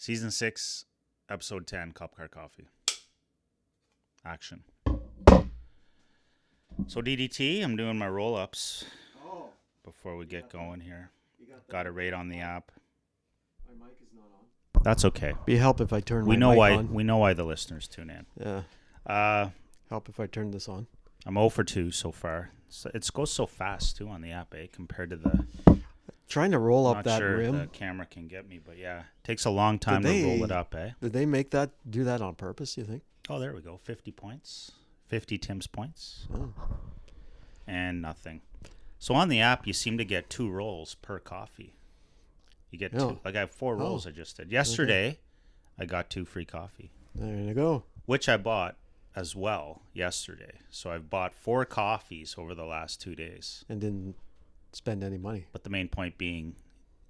Season 6, Episode 10, Cop Car Coffee. Action. So DDT, I'm doing my roll-ups before we get going here. Got a rate on the app. My mic is not on. That's okay. Be help if I turn We my know mic why. on. We know why the listeners tune in. Yeah. Help if I turn this on. I'm 0 for 2 so far. So it goes so fast too on the app, compared to the. Trying to roll up Not that sure rim. the camera can get me, but yeah, takes a long time to roll it up, Did they do that on purpose, you think? Oh, there we go. 50 points. 50 Tim's points. Oh. And nothing. So on the app, you seem to get 2 rolls per coffee. You get 2. Like I have 4 rolls I just did. Yesterday, I got 2 free coffee. There you go. Which I bought as well yesterday. So I've bought 4 coffees over the last 2 days. And didn't spend any money. But the main point being,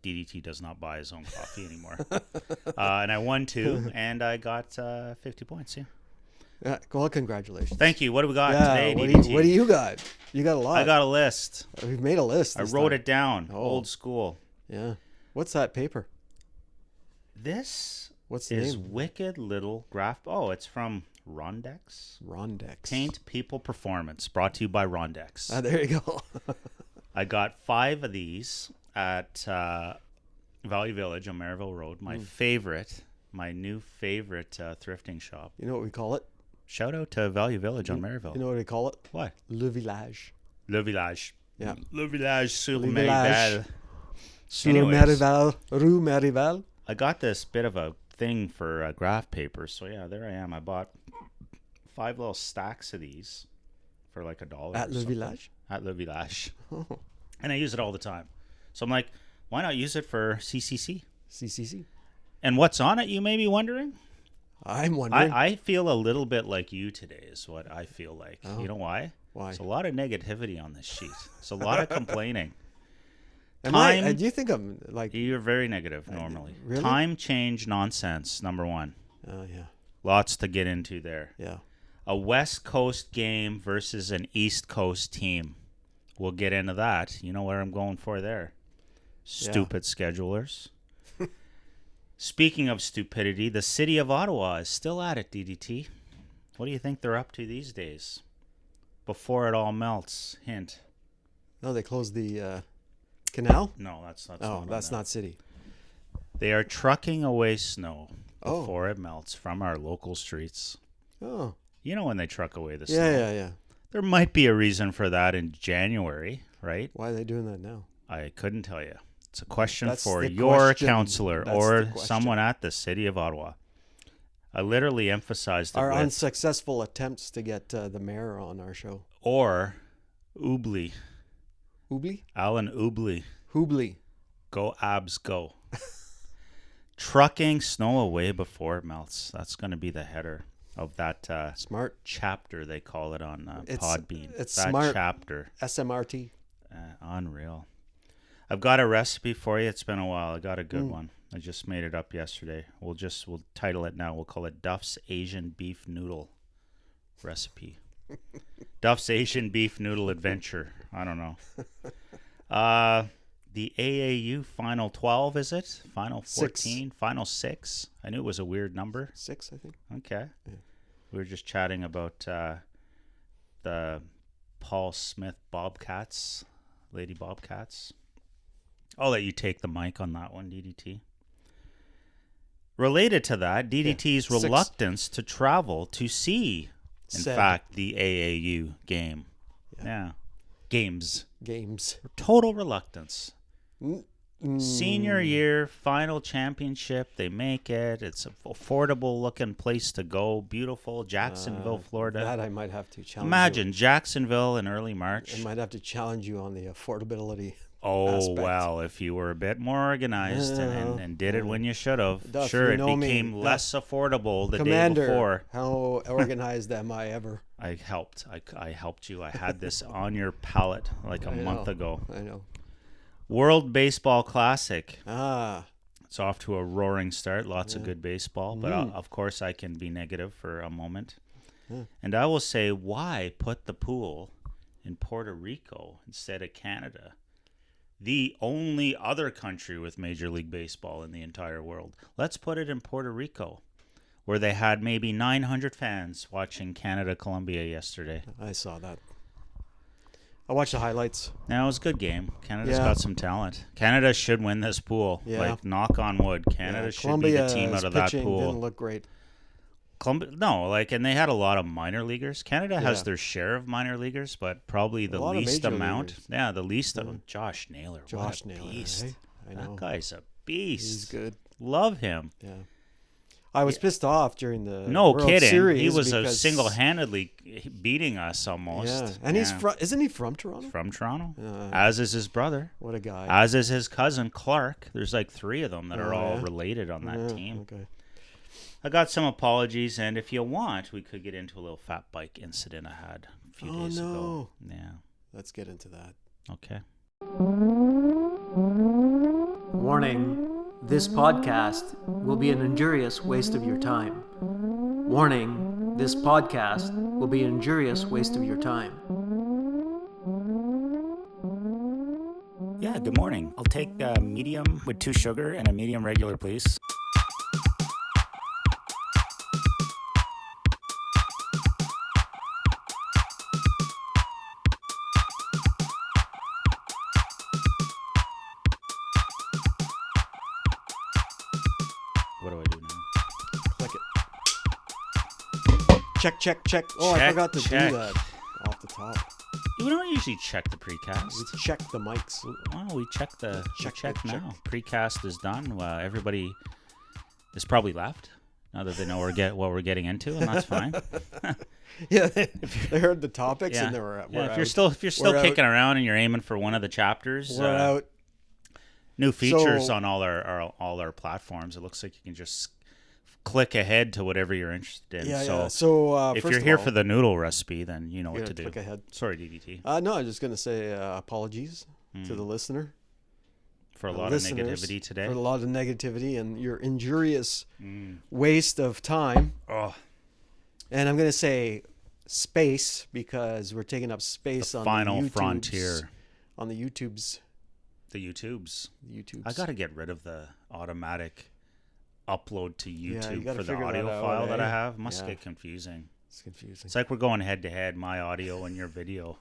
DDT does not buy his own coffee anymore. And I won 2, and I got 50 points, yeah. Well, congratulations. Thank you. What do we got today, DDT? What do you got? You got a lot. I got a list. We've made a list. I wrote it down. Old school. Yeah. What's that paper? This What's the is name? Wicked Little Graph. Oh, it's from Rondex. Rondex. Paint People Performance, brought to you by Rondex. There you go. I got 5 of these at Valley Village on Maryville Road. My new favorite thrifting shop. You know what we call it? Shout out to Valley Village on Maryville. You know what we call it? What? Le Village. Le Village. Yeah. Le Village sur Le Maryville. Sur Anyways. Maryval, Rue Maryval. I got this bit of a thing for graph paper. So, yeah, there I am. I bought 5 little stacks of these for like $1. At Le Village? At Le Village. Oh. And I use it all the time. So I'm like, why not use it for CCC? CCC. And what's on it, you may be wondering? I'm wondering. I feel a little bit like you today is what I feel like. Oh. You know why? Why? There's a lot of negativity on this sheet. It's a lot of complaining. Do you think I'm like... You're very negative normally. Really? Time change nonsense, number 1. Oh, yeah. Lots to get into there. Yeah. A West Coast game versus an East Coast team. We'll get into that. You know where I'm going for there. Stupid schedulers. Speaking of stupidity, the city of Ottawa is still at it, DDT. What do you think they're up to these days? Before it all melts. Hint. No, they closed the canal? No, that's not. Oh, that's not city. They are trucking away snow Oh. before it melts from our local streets. Oh. You know when they truck away the snow. Yeah. There might be a reason for that in January, right? Why are they doing that now? I couldn't tell you. It's a question That's for the your question. counselor That's or the question. someone at the city of Ottawa. I literally emphasized it Our with, unsuccessful attempts to get the mayor on our show. or Oobly. Hoobly? Alan Oobly. Hoobly. Go Abs, go. Trucking snow away before it melts. That's going to be the header of that Smart. chapter, they call it on It's- Podbean. it's that smart. chapter. SMRT. Unreal. I've got a recipe for you. It's been a while. I got a good one. I just made it up yesterday. We'll title it now. We'll call it Duff's Asian Beef Noodle Recipe. Duff's Asian Beef Noodle Adventure. I don't know. The AAU Final 12, is it? Final 14? 6. Final 6? I knew it was a weird number. 6, I think. Okay. Yeah. We were just chatting about the Paul Smiths Bobcats, Lady Bobcats. I'll let you take the mic on that one, DDT. Related to that, DDT's 6. reluctance to travel to see, in Said. fact, the AAU game. Yeah. Games. Total Reluctance. Mm. Senior year, final championship, they make it. It's an affordable looking place to go. Beautiful, Jacksonville, Florida. That I might have to challenge Imagine Jacksonville in early March. I might have to challenge you on the affordability. Oh, aspect. well, if you were a bit more organized and did it when you should have, Duff, sure, you it know me. became less affordable the Commander, day before. how organized am I ever? I helped. I helped you. I had this on your palette like a month ago. I know. World Baseball Classic. Ah. It's off to a roaring start. Lots of good baseball. But of course, I can be negative for a moment. And I will say, why put the pool in Puerto Rico instead of Canada? the only other country with Major League Baseball in the entire world. Let's put it in Puerto Rico, where they had maybe 900 fans watching Canada-Colombia yesterday. I saw that. I watched the highlights. Now, it was a good game. Canada's got some talent. Canada should win this pool. Yeah. Like, knock on wood. Canada should be the team out of that pool. Didn't look great. And they had a lot of minor leaguers. Canada has their share of minor leaguers, but probably the least amount. Leaguers. Yeah, the least of Josh Naylor. Josh what a Naylor, beast. eh? I know. That guy's a beast. He's good. Love him. Yeah. I was pissed off during the No World kidding. Series He was because, single-handedly beating us almost. Yeah, and he's isn't he from Toronto? From Toronto. As is his brother. What a guy. As is his cousin Clark. There's like 3 of them that are all related on that team. Okay. I got some apologies, and if you want, we could get into a little fat bike incident I had a few days ago. Yeah. Let's get into that. Okay. Warning. This podcast will be an injurious waste of your time. Warning. This podcast will be an injurious waste of your time. Yeah, good morning. I'll take a medium with 2 sugar and a medium regular, please. What do I do now? Click it. Check. Oh, I forgot to do that off the top. We don't usually check the precast. We check the mics. Well, we check now. Check. Precast is done. Everybody is probably left now that they know what we're getting into, and that's fine. Yeah, they heard the topics and they were. If you're still kicking around and you're aiming for one of the chapters, we're out. New features on all our platforms. It looks like you can just click ahead to whatever you're interested in. So if you're here for the noodle recipe, then you know what to do. Click ahead. Sorry, DDT. No, I'm just gonna say apologies to the listener for a lot of negativity today. For a lot of negativity and your injurious waste of time. Oh. And I'm gonna say space because we're taking up space on final the YouTubes, frontier. On the YouTubes. The YouTubes. I got to get rid of the automatic upload to YouTube for the audio file that I have. Must get confusing. It's confusing. It's like we're going head to head, my audio and your video.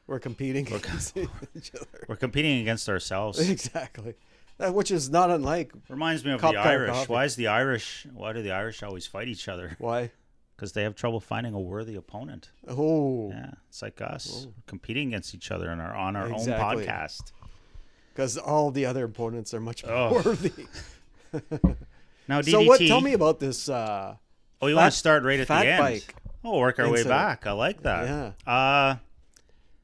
We're competing against each other. We're competing against ourselves. Exactly. Which is not unlike. Reminds me of the Irish. Why do the Irish always fight each other? Why? Because they have trouble finding a worthy opponent. Oh. Yeah, it's like us. We're competing against each other on our own podcast. Because all the other opponents are much more worthy. Now, DDT. So tell me about this. You want to start right at the end? Bike we'll work our way back. I like that. Yeah.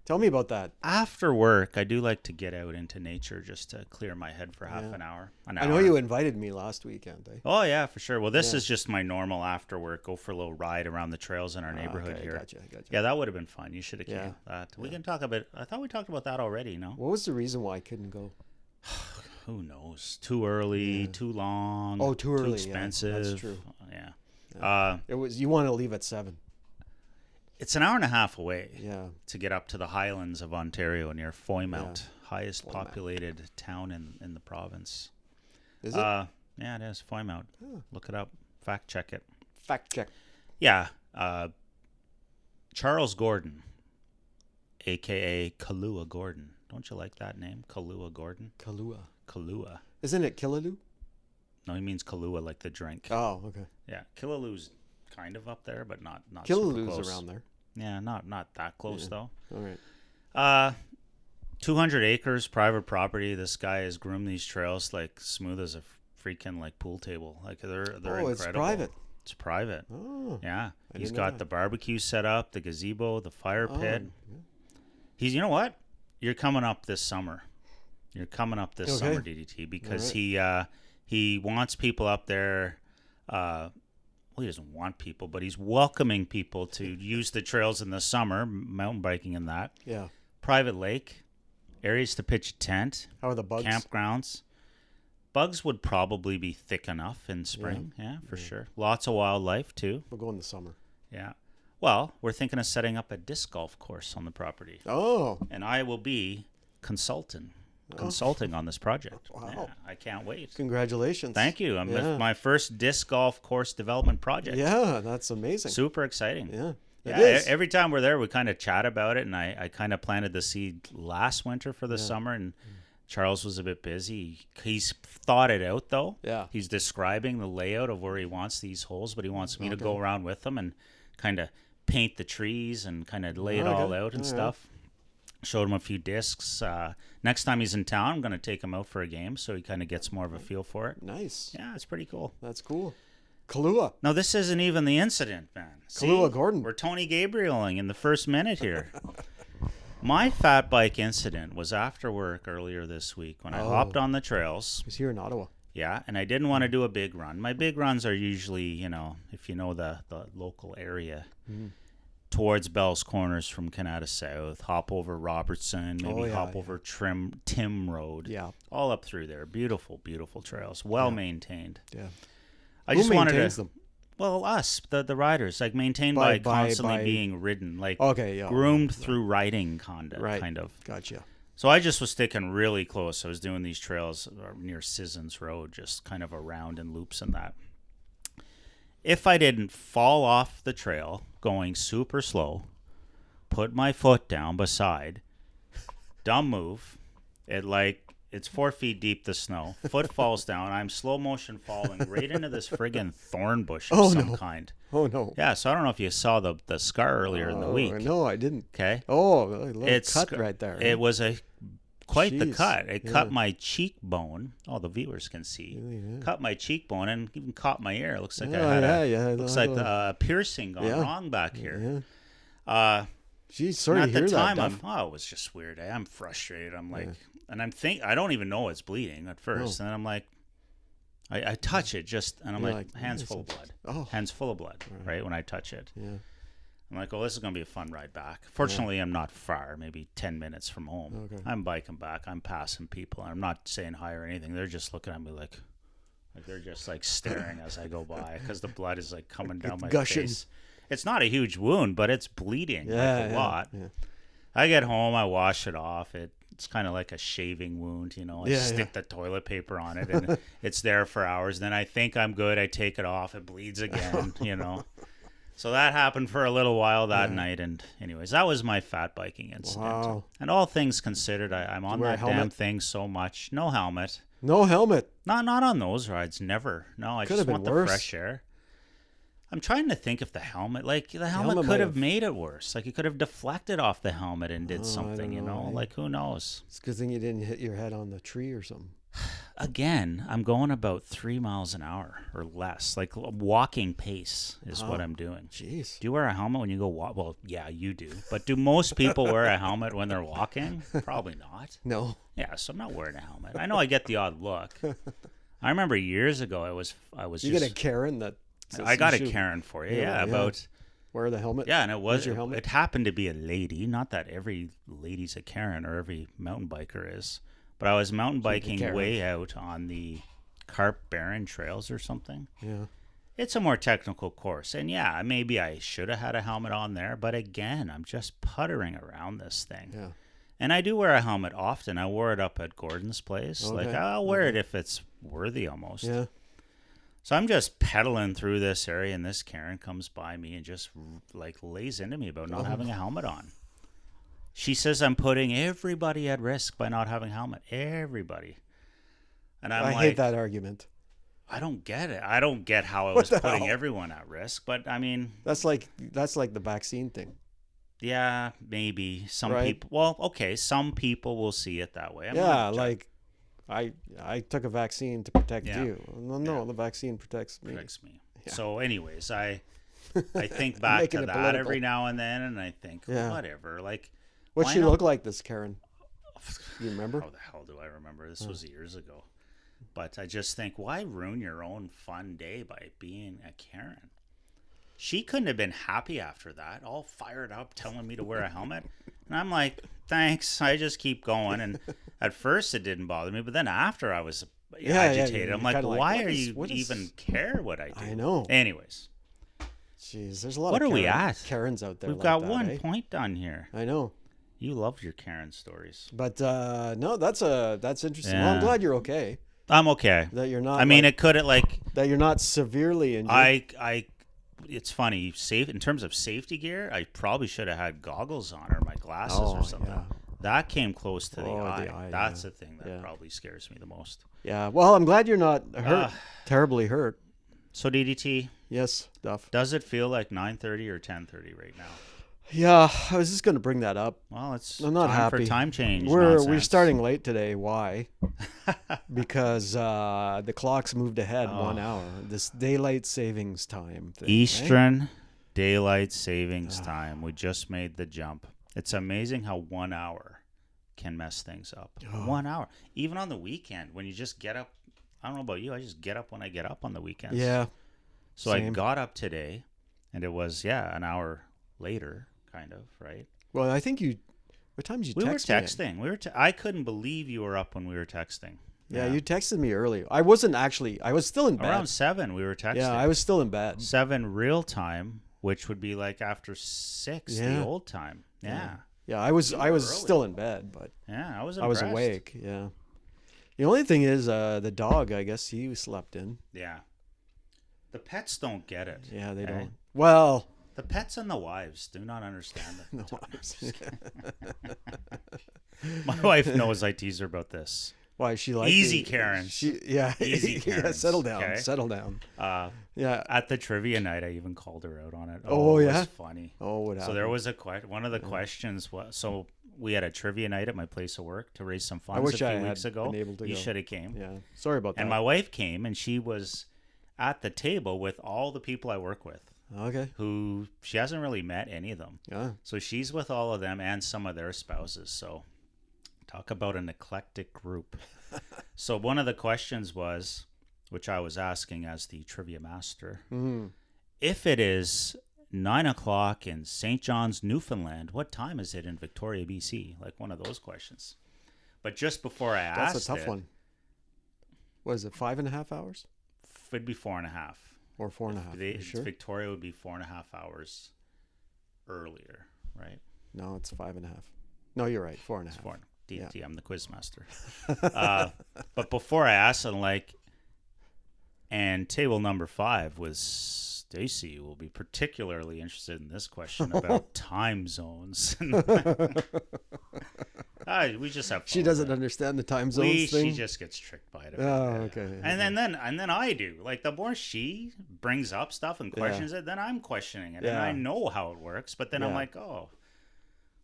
Tell me about that. After work, I do like to get out into nature just to clear my head for half an hour. I know you invited me last weekend. Oh, yeah, for sure. Well, this is just my normal after work. Go for a little ride around the trails in our neighborhood here. Gotcha. Yeah, that would have been fun. You should have came. That. We can talk about. I thought we talked about that already. No. What was the reason why I couldn't go? Who knows? Too early. Too long. Oh, too early. Too expensive. Yeah, that's true. Yeah. It was. You want to leave at 7. It's an hour and a half away. Yeah. To get up to the highlands of Ontario near Foymount, highest populated town in the province. Is it? Yeah, it is Foymount. Look it up. Fact check it. Fact check. Yeah. Charles Gordon, a.k.a. Kahlua Gordon. Don't you like that name? Kahlua Gordon? Kahlua. Isn't it Killaloo? No, he means Kahlua, like the drink. Oh, okay. Yeah, Killaloo's kind of up there, but not Killaloo's around there. Yeah, not that close though. All right. 200 acres, private property. This guy has groomed these trails like smooth as a freaking like pool table. Like they're incredible. It's private. It's private. Oh. Yeah. He's got the barbecue set up, the gazebo, the fire pit. Yeah. You know what? You're coming up this summer. Summer, DDT, because he wants people up there. He doesn't want people, but he's welcoming people to use the trails in the summer, mountain biking and that. Yeah. Private lake, areas to pitch a tent. How are the bugs? Campgrounds. Bugs would probably be thick enough in spring. Yeah, for sure. Lots of wildlife, too. We'll go in the summer. Yeah. Well, we're thinking of setting up a disc golf course on the property. Oh. And I will be consultant. consulting on this project. Wow. Yeah, I can't wait. Congratulations. Thank you. Yeah. My first disc golf course development project. Yeah, that's amazing. Super exciting. Yeah. It Yeah, is. every time we're there, we kind of chat about it, and I kind of planted the seed last winter for the summer, and Charles was a bit busy. He's thought it out, though. Yeah. He's describing the layout of where he wants these holes, but he wants me to go around with them and kind of paint the trees and kind of lay it all out and stuff. Showed him a few discs. Next time he's in town, I'm going to take him out for a game so he kind of gets more of a feel for it. Nice. Yeah, it's pretty cool. That's cool. Kahlua. No, this isn't even the incident, man. Kahlua Gordon. We're Tony Gabrieling in the first minute here. My fat bike incident was after work earlier this week when I hopped on the trails. He was here in Ottawa. Yeah, and I didn't want to do a big run. My big runs are usually, you know, if you know the local area, towards Bell's Corners from Canada South, hop over Robertson, maybe hop over Tim Road. Yeah. All up through there. Beautiful, beautiful trails. Well maintained. Yeah. I Who just wanted maintains to, them? well, us, the riders, like maintained by constantly by- being ridden, like Okay, groomed through riding Right. kind of. Gotcha. So I just was sticking really close. I was doing these trails near Sissons Road, just kind of around in loops and that. If I didn't fall off the trail going super slow, put my foot down beside, dumb move, it's 4 feet deep, the snow, foot falls down, I'm slow motion falling right into this friggin' thorn bush of some kind. Oh, no. Yeah, so I don't know if you saw the scar earlier in the week. No, I didn't. Okay. Oh, a little cut right there. It was quite the Jeez. cut. It cut my cheekbone. Oh, the viewers can see. Cut my cheekbone and even caught my ear. It looks like I had looks like a piercing gone wrong back here. Geez, sorry to at hear the time, that. it was just weird. I'm frustrated. I'm like, and I don't even know it's bleeding at first, and then I'm like, I touch it and I'm like, hands full of blood. Oh. Hands full of blood, right when I touch it. Yeah. I'm like, oh, this is going to be a fun ride back. Fortunately, I'm not far, maybe 10 minutes from home. Okay. I'm biking back. I'm passing people. I'm not saying hi or anything. They're just looking at me like they're just like staring as I go by because the blood is like coming down my gushing. face. It's not a huge wound, but it's bleeding a lot. Yeah. I get home. I wash it off. It's kind of like a shaving wound, you know. I stick the toilet paper on it, and it's there for hours. Then I think I'm good. I take it off. It bleeds again, you know. So that happened for a little while that night. And anyways, that was my fat biking incident. Wow. And all things considered, I'm on wear a that damn helmet? thing so much. No helmet. No helmet. Not on those rides. Never. No, I Could just have been want the worse. fresh air. I'm trying to think if the helmet helmet could might have have- made it worse. Like, it could have deflected off the helmet and did I something, don't you know? know. Like, who knows? It's a good thing you didn't hit your head on the tree or something. Again, I'm going about 3 miles an hour or less. Like, walking pace is what I'm doing. Jeez. Do you wear a helmet when you go walk? Well, yeah, you do. But do most people wear a helmet when they're walking? Probably not. No. Yeah, so I'm not wearing a helmet. I know I get the odd look. I remember years ago, I was You just... get a Karen that says I got you a should Karen for you. Yeah, Yeah, yeah. about... wear the helmet. Yeah, and it was... your helmet. It happened to be a lady. Not that every lady's a Karen or every mountain biker is. But I was mountain biking Karen. way out on the Carp Barren trails or something. Yeah. It's a more technical course. And yeah, maybe I should have had a helmet on there. But again, I'm just puttering around this thing. Yeah. And I do wear a helmet often. I wore it up at Gordon's place. Okay. Like, I'll wear it if it's worthy almost. Yeah. So I'm just pedaling through this area, and this Karen comes by me and just like lays into me about not having a helmet on. She says I'm putting everybody at risk by not having a helmet. Everybody. And I'm I like, hate that argument. I don't get it. I don't get how I was putting everyone at risk. But I mean, That's like the vaccine thing. yeah, maybe some Right. people. Well, okay, some people will see it that way. I'm Yeah, not like I took a vaccine to protect Yeah. you. No, the vaccine protects me. protects me. So, anyways, I think back Making to it that political. every now and then, and I think, Yeah. whatever. Like, What'd why she not? look like, this Karen? You remember? How the hell do I remember? This was years ago. But I just think, why ruin your own fun day by being a Karen? She couldn't have been happy after that, all fired up, telling me to wear a helmet. And I'm like, thanks. I just keep going. And at first it didn't bother me, but then after I was agitated. you're I'm like, kinda like, why what are is- you what is- even care what I do? I know. Anyways, Jeez, there's a lot What of are we at? Karens out there. we've like got that, 1 eh? point done here. I know. You love your Karen stories. But no, that's interesting. Well, I'm Yeah. glad you're okay. I'm okay. That you're not. I mean, like, it could have like that you're not severely injured. I. It's funny. Safe in terms of safety gear, I probably should have had goggles on or my glasses or something. Yeah. That came close to the Oh, eye. the eye, That's yeah. the thing that Yeah. probably scares me the most. Yeah. Well, I'm glad you're not hurt. Terribly hurt. So DDT, Yes, Duff. does it feel like 9:30 or 10:30 right now? Yeah, I was just going to bring that up. Well, it's I'm not time happy. for time change. We're nonsense. starting late today. Why? Because the clocks moved ahead 1 Oh. hour. This daylight savings time thing. Eastern Daylight Savings Time. We just made the jump. It's amazing how 1 hour can mess things up. 1 hour. Even on the weekend, when you just get up. I don't know about you. I just get up when I get up on the weekends. Yeah. So I same. got up today, and it was, an hour later, kind of, right? Well, I think what time did you We were text me at? texting. I couldn't believe you were up when we were texting. Yeah, you texted me early. I wasn't actually. I was still in bed. Around 7, we were texting. Yeah, I was still in bed. 7 real time, which would be like after 6 the Yeah. old time. Yeah. Yeah, I was were early. early. Still in bed, but Yeah, I was I was impressed. awake. Yeah. The only thing is the dog. I guess he slept in. Yeah. The pets don't get it. Yeah, they okay? don't. Well, The pets and the wives do not understand it. no, My wife knows I tease her about this. why she like Easy Karens. Easy Easy yeah, Karens, settle down. okay? Settle down. Yeah. At the trivia night, I even called her out on it. Oh, it yeah? was funny. Oh, what happened? So there was one of the questions was, so we had a trivia night at my place of work to raise some funds wish a I few had weeks ago. been able to You go. should have came. Yeah. Sorry about that. And my wife came, and she was at the table with all the people I work with, Okay. who she hasn't really met any of them. Yeah. So she's with all of them and some of their spouses. So talk about an eclectic group. So one of the questions was, which I was asking as the trivia master, if it is 9 o'clock in St. John's, Newfoundland, what time is it in Victoria, BC? Like one of those questions. But just before I asked That's a tough one. What is it? 5.5 hours it'd be 4.5. or 4.5? You sure? Victoria would be 4.5 hours earlier, right? No, it's 5.5. No, you're right. 4.5. It's 4. DDT, I'm the quiz master. But before I asked them, and table number 5 was Stacy will be particularly interested in this question about time zones. We just have fun She with doesn't it. understand the time zones thing. She just gets tricked by it. Oh, okay. And then I do. Like the more she brings up stuff and questions it, then I'm questioning it, and Yeah. I know how it works. But then I'm Yeah. like, oh,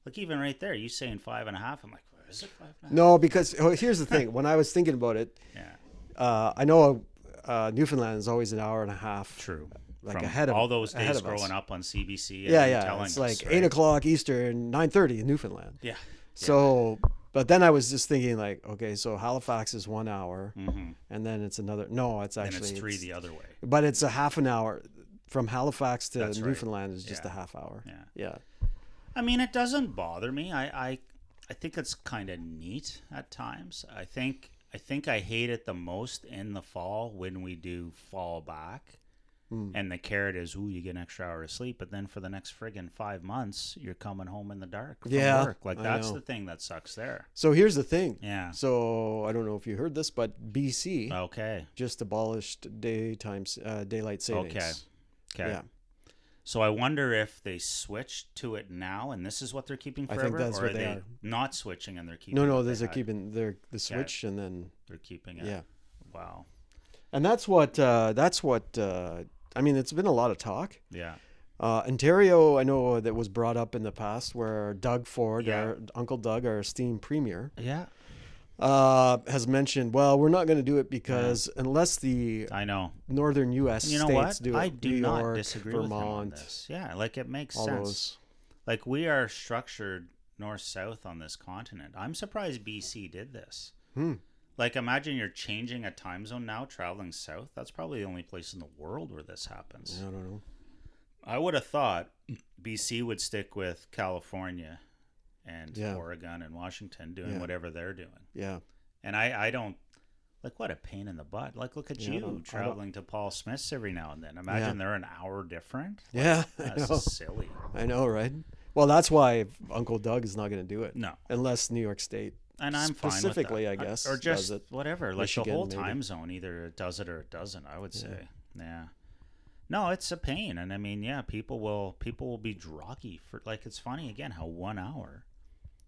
like even right there, you saying 5.5. I'm like, is it 5.5? No, because here's the thing. When I was thinking about it, Yeah, I know Newfoundland is always an hour and a half. true. Like From ahead of all those ahead days of us. growing up on CBC. And Yeah. telling It's us, like right? 8 o'clock Eastern, 9:30 in Newfoundland. Yeah. So, but then I was just thinking like, okay, so Halifax is 1 hour, Mm-hmm. and then it's another. No, it's And actually it's 3 the other way. But it's a half an hour from Halifax to That's right. Newfoundland is just Yeah. a half hour. Yeah. Yeah. I mean, it doesn't bother me. I think it's kind of neat at times. I think I hate it the most in the fall when we do fall back. And the carrot is, ooh, you get an extra hour of sleep, but then for the next friggin' 5 months, you're coming home in the dark from work. Like I that's know. the thing that sucks there. So here's the thing. Yeah. So I don't know if you heard this, but BC Okay. just abolished daylight savings. Okay. Yeah. So I wonder if they switched to it now, and this is what they're keeping I forever, think that's or what are they they are. not switching and they're keeping? No, what there's they a had? keeping the switch and then They're keeping it. yeah. Wow. And that's what I mean, it's been a lot of talk. Yeah. Ontario, I know that was brought up in the past where Doug Ford, Yeah. our Uncle Doug, our esteemed premier, Yeah. has mentioned, well, we're not going to do it because unless the I know. northern U.S. And you know states what? do it, I do New not York, disagree with him on Vermont, this. Yeah, like it makes all sense. those. Like we are structured north-south on this continent. I'm surprised BC did this. Like imagine you're changing a time zone now, traveling south. That's probably the only place in the world where this happens. I don't know. I would have thought BC would stick with California and Yeah. Oregon and Washington doing Yeah. whatever they're doing. Yeah. And I don't, like, what a pain in the butt. Like, look at Yeah, I you don't- traveling to Paul Smiths every now and then. Imagine they're an hour different. Like, Yeah, I that's know. silly. I know, right? Well, that's why Uncle Doug is not going to do it. No. Unless New York State. And I'm fine with specifically, that. I guess, or just does it. whatever, like Michigan, the whole maybe. time zone, either it does it or it doesn't. I would say, yeah. No, it's a pain, and I mean, yeah, people will be droggy for like. It's funny again how 1 hour,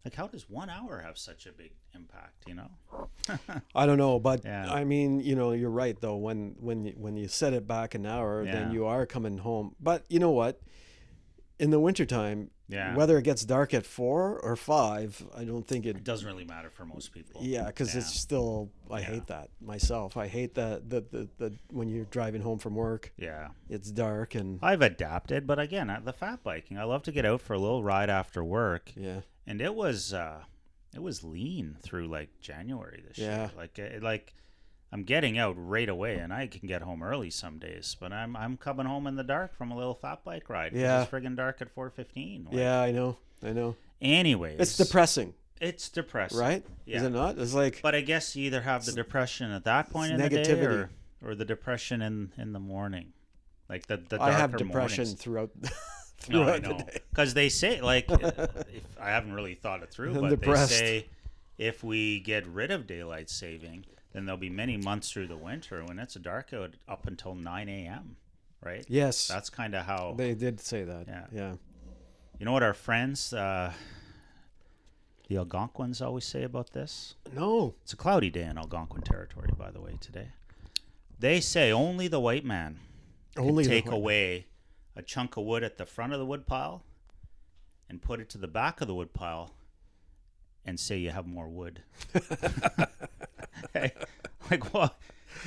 like how does 1 hour have such a big impact? You know, I don't know, but Yeah. I mean, you're right though. When you set it back an hour, then Yeah. you are coming home. But you know what? In the wintertime, Yeah. whether it gets dark at 4 or 5, I don't think it doesn't really matter for most people. Yeah, because it's still. I hate that myself. I hate that the when you're driving home from work, Yeah. it's dark and I've adapted, but again, the fat biking, I love to get out for a little ride after work, yeah, and it was lean through like January this Yeah. year. Like I'm getting out right away, and I can get home early some days, but I'm coming home in the dark from a little fat bike ride. 'Cause Yeah. it's friggin' dark at 4:15. Like, yeah. I know. Anyways, It's depressing, It's depressing, right? Yeah. Is it not? It's like But I guess you either have the depression at that point in it's the day, negativity. or the depression in the morning, like the I have darker depression mornings. throughout No, I throughout know. the day. Because they say, like, if I haven't really thought it through, I'm but depressed. they say if we get rid of daylight saving, then there'll be many months through the winter when it's dark out up until 9 a.m., right? Yes, That's kind of how, they did say that. Yeah. Yeah. you know what our friends, the Algonquins always say about this? No. It's a cloudy day in Algonquin territory, by the way, today. They say only the white man Only can the take white man. away a chunk of wood at the front of the wood pile and put it to the back of the wood pile and say you have more wood. Hey, like, what?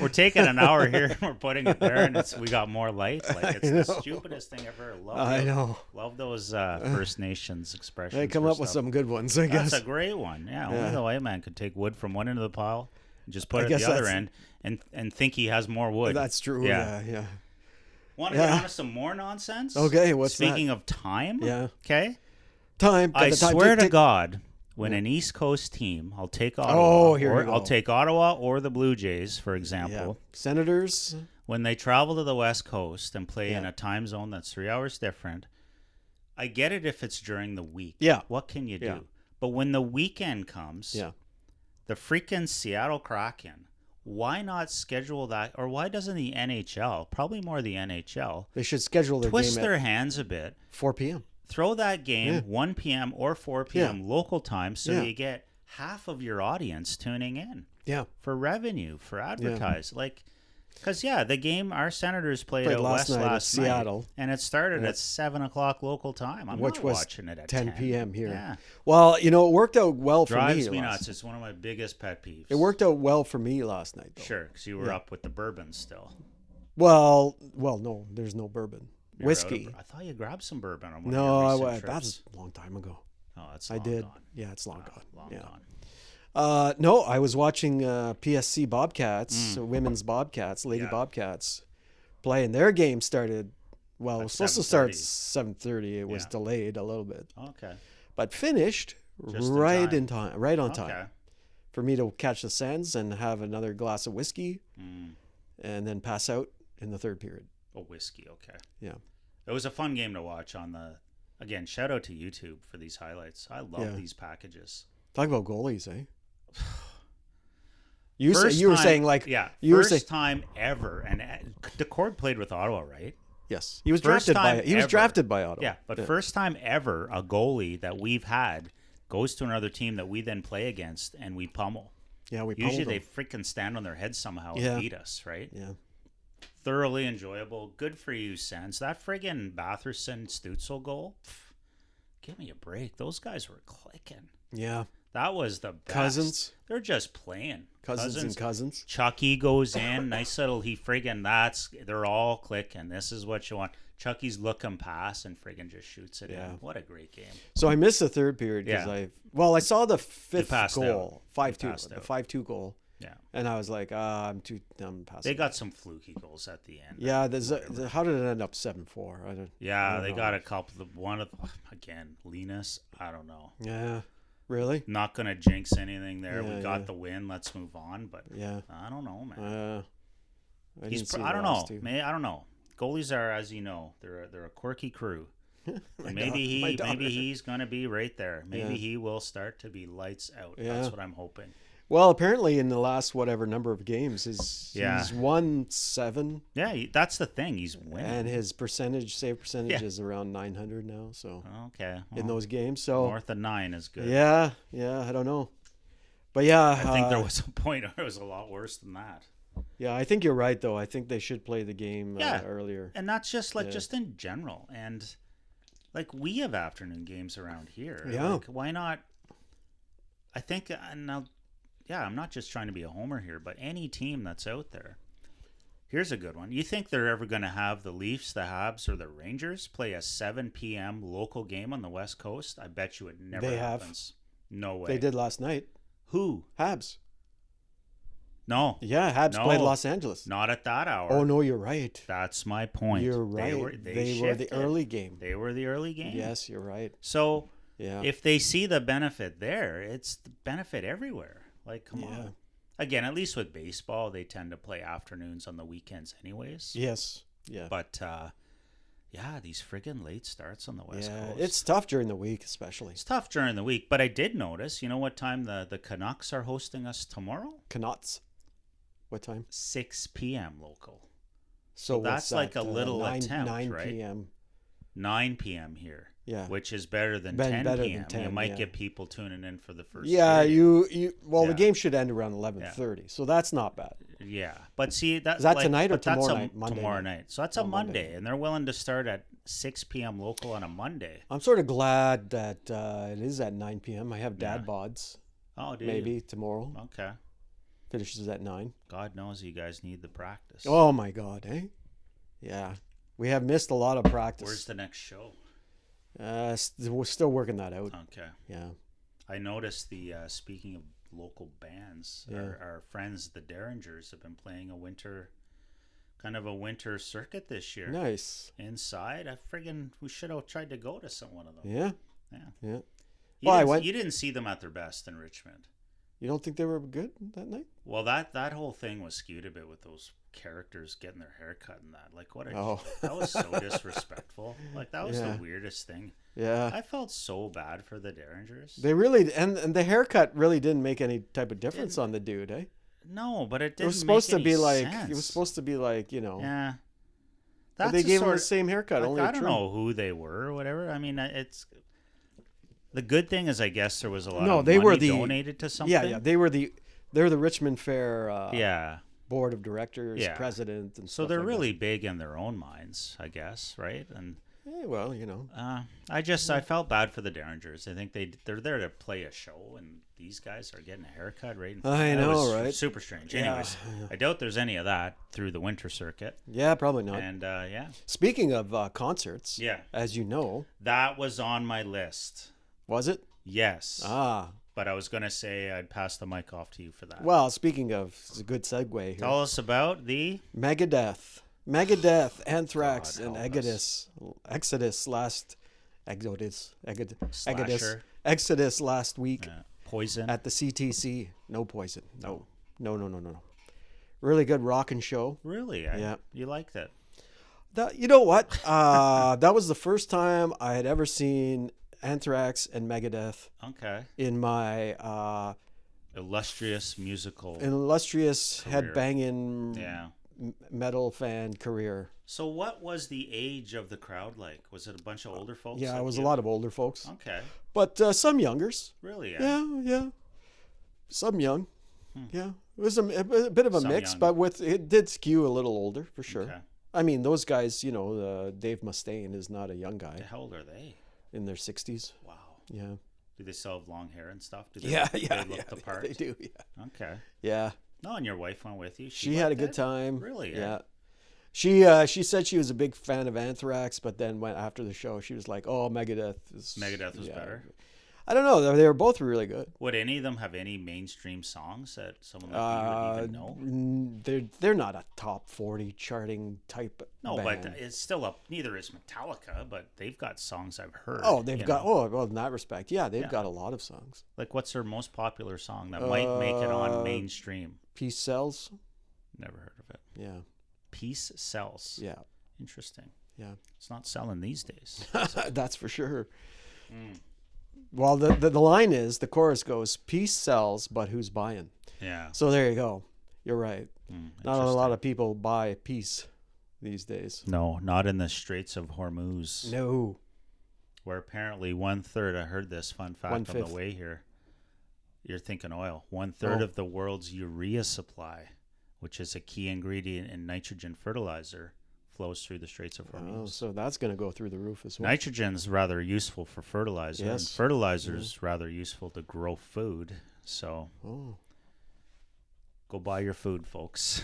We're taking an hour here and we're putting it there, and we got more light. Like, it's the stupidest thing ever. I know. Love those First Nations expressions. They come for up with stuff. some good ones, I guess. That's a great one. Yeah, only the white man could take wood from one end of the pile and just put I it at guess the other that's- end and think he has more wood. That's true. Yeah. Yeah. Want to get on to some more nonsense? Okay, what's that? Speaking of time, Yeah. okay? Time. I the time, swear to tick. God, when an East Coast team, I'll take Ottawa, Oh, here we or go. I'll take Ottawa or the Blue Jays, for Yeah. example. Senators. When they travel to the West Coast and play in Yeah. a time zone that's 3 hours different, I get it if it's during the week. Yeah. What can you do? Yeah. But when the weekend comes, Yeah. the freaking Seattle Kraken, why not schedule that? Or why doesn't the NHL, probably more the NHL, They should schedule their twist game their at hands a bit, 4 p.m. throw that game Yeah. 1 p.m. or 4 p.m. local time so Yeah. you get half of your audience tuning in Yeah. for revenue, for advertise. Like, because, the game, our Senators played out last west night at last Seattle. night, and it started And at 7 o'clock local time. I'm Which not was watching it at 10 p.m. here. Yeah. Well, it worked out well for Drives me. me last- nuts. It's one of my biggest pet peeves. It worked out well for me last night, though. Sure, because you were up with the bourbon still. Well, no, there's no bourbon. You're Whiskey. I thought you grabbed some bourbon on one No, of your recent that was trips. a long time ago. Oh, that's I long did. gone. Yeah, it's long gone. Long yeah. gone. No, I was watching PSC Bobcats, women's Bobcats, Lady Yeah. Bobcats, play, and their game started. Well, it was supposed to start 7:30. 7:30. It was Yeah. delayed a little bit, Okay. but finished Just in right time. in time, right on time Okay. for me to catch the Sens and have another glass of whiskey, Mm. and then pass out in the third period. Oh, whiskey. Okay. Yeah. It was a fun game to watch on the. Again, shout out to YouTube for these highlights. I love Yeah. these packages. Talk about goalies, eh? You First were time- saying like you were first saying time ever, and DeCord played with Ottawa, right? yes, he was First drafted by time he was ever. drafted by Ottawa. Yeah, but first time ever a goalie that we've had goes to another team that we then play against and we pummel. yeah, we Usually pummeled they them. freaking stand on their heads somehow Yeah. and beat us, right? Yeah. Thoroughly enjoyable. Good for you, Sens. That friggin' Batherson Stutzel goal. Give me a break. Those guys were clicking. Yeah. That was the best. Cousins. They're just playing. Cousins and Cousins. Chucky goes in. Nice little, they're all clicking. This is what you want. Chucky's looking pass and friggin' just shoots it Yeah. in. What a great game. So I missed the third period because Yeah. I saw the fifth passed goal, out. 5-2, You passed the out. 5-2 goal, Yeah. and I was like, I'm passing. They got some fluky goals at the end. Yeah, how did it end up 7-4? I don't They know. got a couple. Again, Linus. I don't know. Yeah, really? Not gonna jinx anything there. Yeah, We got yeah. the win. Let's move on. But Yeah. I don't know, man. I didn't see I don't the know. last two. I don't know. Goalies are, as you know, they're a quirky crew. Maybe he's gonna be right there. Maybe he will start to be lights out. Yeah. That's what I'm hoping. Well, apparently in the last whatever number of games, he's won 7. Yeah, that's the thing. He's winning, and his save percentage is around 900 now. So okay, in those games, so north of 9 is good. Yeah, I don't know, but yeah, I think there was a point where it was a lot worse than that. Yeah, I think you're right though. I think they should play the game earlier, and that's just just in general, and like we have afternoon games around here. Yeah, like, why not? I think, and now. Yeah, I'm not just trying to be a homer here, but any team that's out there. Here's a good one. You think they're ever going to have the Leafs, the Habs, or the Rangers play a 7 p.m. local game on the West Coast? I bet you it never happens. No way. They did last night. Who? Habs. No. Yeah, Habs played Los Angeles. Not at that hour. Oh, no, you're right. That's my point. You're right. They were the early game. They were the early game. Yes, you're right. So if they see the benefit there, it's the benefit everywhere. Like, come on. Again, at least with baseball, they tend to play afternoons on the weekends anyways. Yes. Yeah. But, these friggin' late starts on the West Coast. It's tough during the week, especially. It's tough during the week. But I did notice, you know what time the Canucks are hosting us tomorrow? Canucks. What time? 6 p.m. local. So that's like a little attempt, 9 right? 9 p.m. 9 p.m. here. Yeah, which is better than 10 p.m. You might get people tuning in for the first. Yeah, the game should end around 11:30, so that's not bad. Yeah, but see is that tonight or tomorrow night? Tomorrow night. So that's a Monday, and they're willing to start at 6 p.m. local on a Monday. I'm sort of glad that it is at 9 p.m. I have dad bods. Oh, do maybe you? Tomorrow. Okay. Finishes at 9. God knows you guys need the practice. Oh my God, eh? Yeah, we have missed a lot of practice. Where's the next show? We're still working that out. Okay. Yeah. I noticed speaking of local bands, our friends the Derringers have been playing a winter circuit this year. Nice. Inside, we should have tried to go to one of them. Yeah. You didn't see them at their best in Richmond. You don't think they were good that night? Well, that whole thing was skewed a bit with those characters getting their hair cut and that. Like, that was so disrespectful. Like, that was the weirdest thing. Yeah. I felt so bad for the Derringers. They really, and the haircut really didn't make any type of difference on the dude, eh? No, but it didn't. It was supposed to be like sense. It was supposed to be like, you know. Yeah. But they gave him the same haircut. Only I don't know who they were or whatever. I mean, it's. The good thing is, I guess there was a lot of money donated to something. Yeah. They're the Richmond Fair board of directors, president, and so they're really big in their own minds, I guess, right? And well, you know, I felt bad for the Derringers. I think they're there to play a show, and these guys are getting a haircut, right? I know, right? Super strange. Anyways, I doubt there's any of that through the winter circuit. Yeah, probably not. And speaking of concerts, as you know, that was on my list. Was it? Yes. But I was going to say I'd pass the mic off to you for that. Well, speaking of, it's a good segue here. Tell us about the... Megadeth, Anthrax, and Exodus last week. Poison. At the CTC. No Poison. No. Really good rockin' show. Really? You liked it? You know what? That was the first time I had ever seen Anthrax and Megadeth. Okay. In my illustrious career. Headbanging metal fan career. So what was the age of the crowd like? Was it a bunch of older folks? Yeah, it was a lot of older folks. Okay. But some youngers. Really? Yeah. Some young. Yeah. It was a bit of a mix, but it did skew a little older for sure. Okay. I mean, those guys, you know, Dave Mustaine is not a young guy. How old are they? In their 60s. Wow. Yeah. Do they still have long hair and stuff? They look the part? They do, yeah. Okay. Yeah. No, and your wife went with you? She had a good time. Really? Yeah. She said she was a big fan of Anthrax, but then after the show, she was like, oh, Megadeth was better? I don't know. They were both really good. Would any of them have any mainstream songs that someone like you would even know? They're not a top 40 charting type band. But it's still neither is Metallica, but they've got songs I've heard. Oh, they've got, well, in that respect, they've got a lot of songs. Like, what's their most popular song that might make it on mainstream? Peace Sells. Never heard of it. Yeah. Peace Sells. Yeah. Interesting. Yeah. It's not selling these days. That's for sure. Well, the line is, the chorus goes, peace sells, but who's buying? Yeah. So there you go. You're right. Not a lot of people buy peace these days. No, not in the Straits of Hormuz. No. Where apparently 1/3, I heard this fun fact on 1/5. the way here. You're thinking oil. 1/3 of the world's urea supply, which is a key ingredient in nitrogen fertilizer, flows through the Straits of Hormuz. Oh, so that's going to go through the roof as well. Nitrogen's rather useful for fertilizer, and Yes. fertilizer's rather useful to grow food. So go buy your food, folks.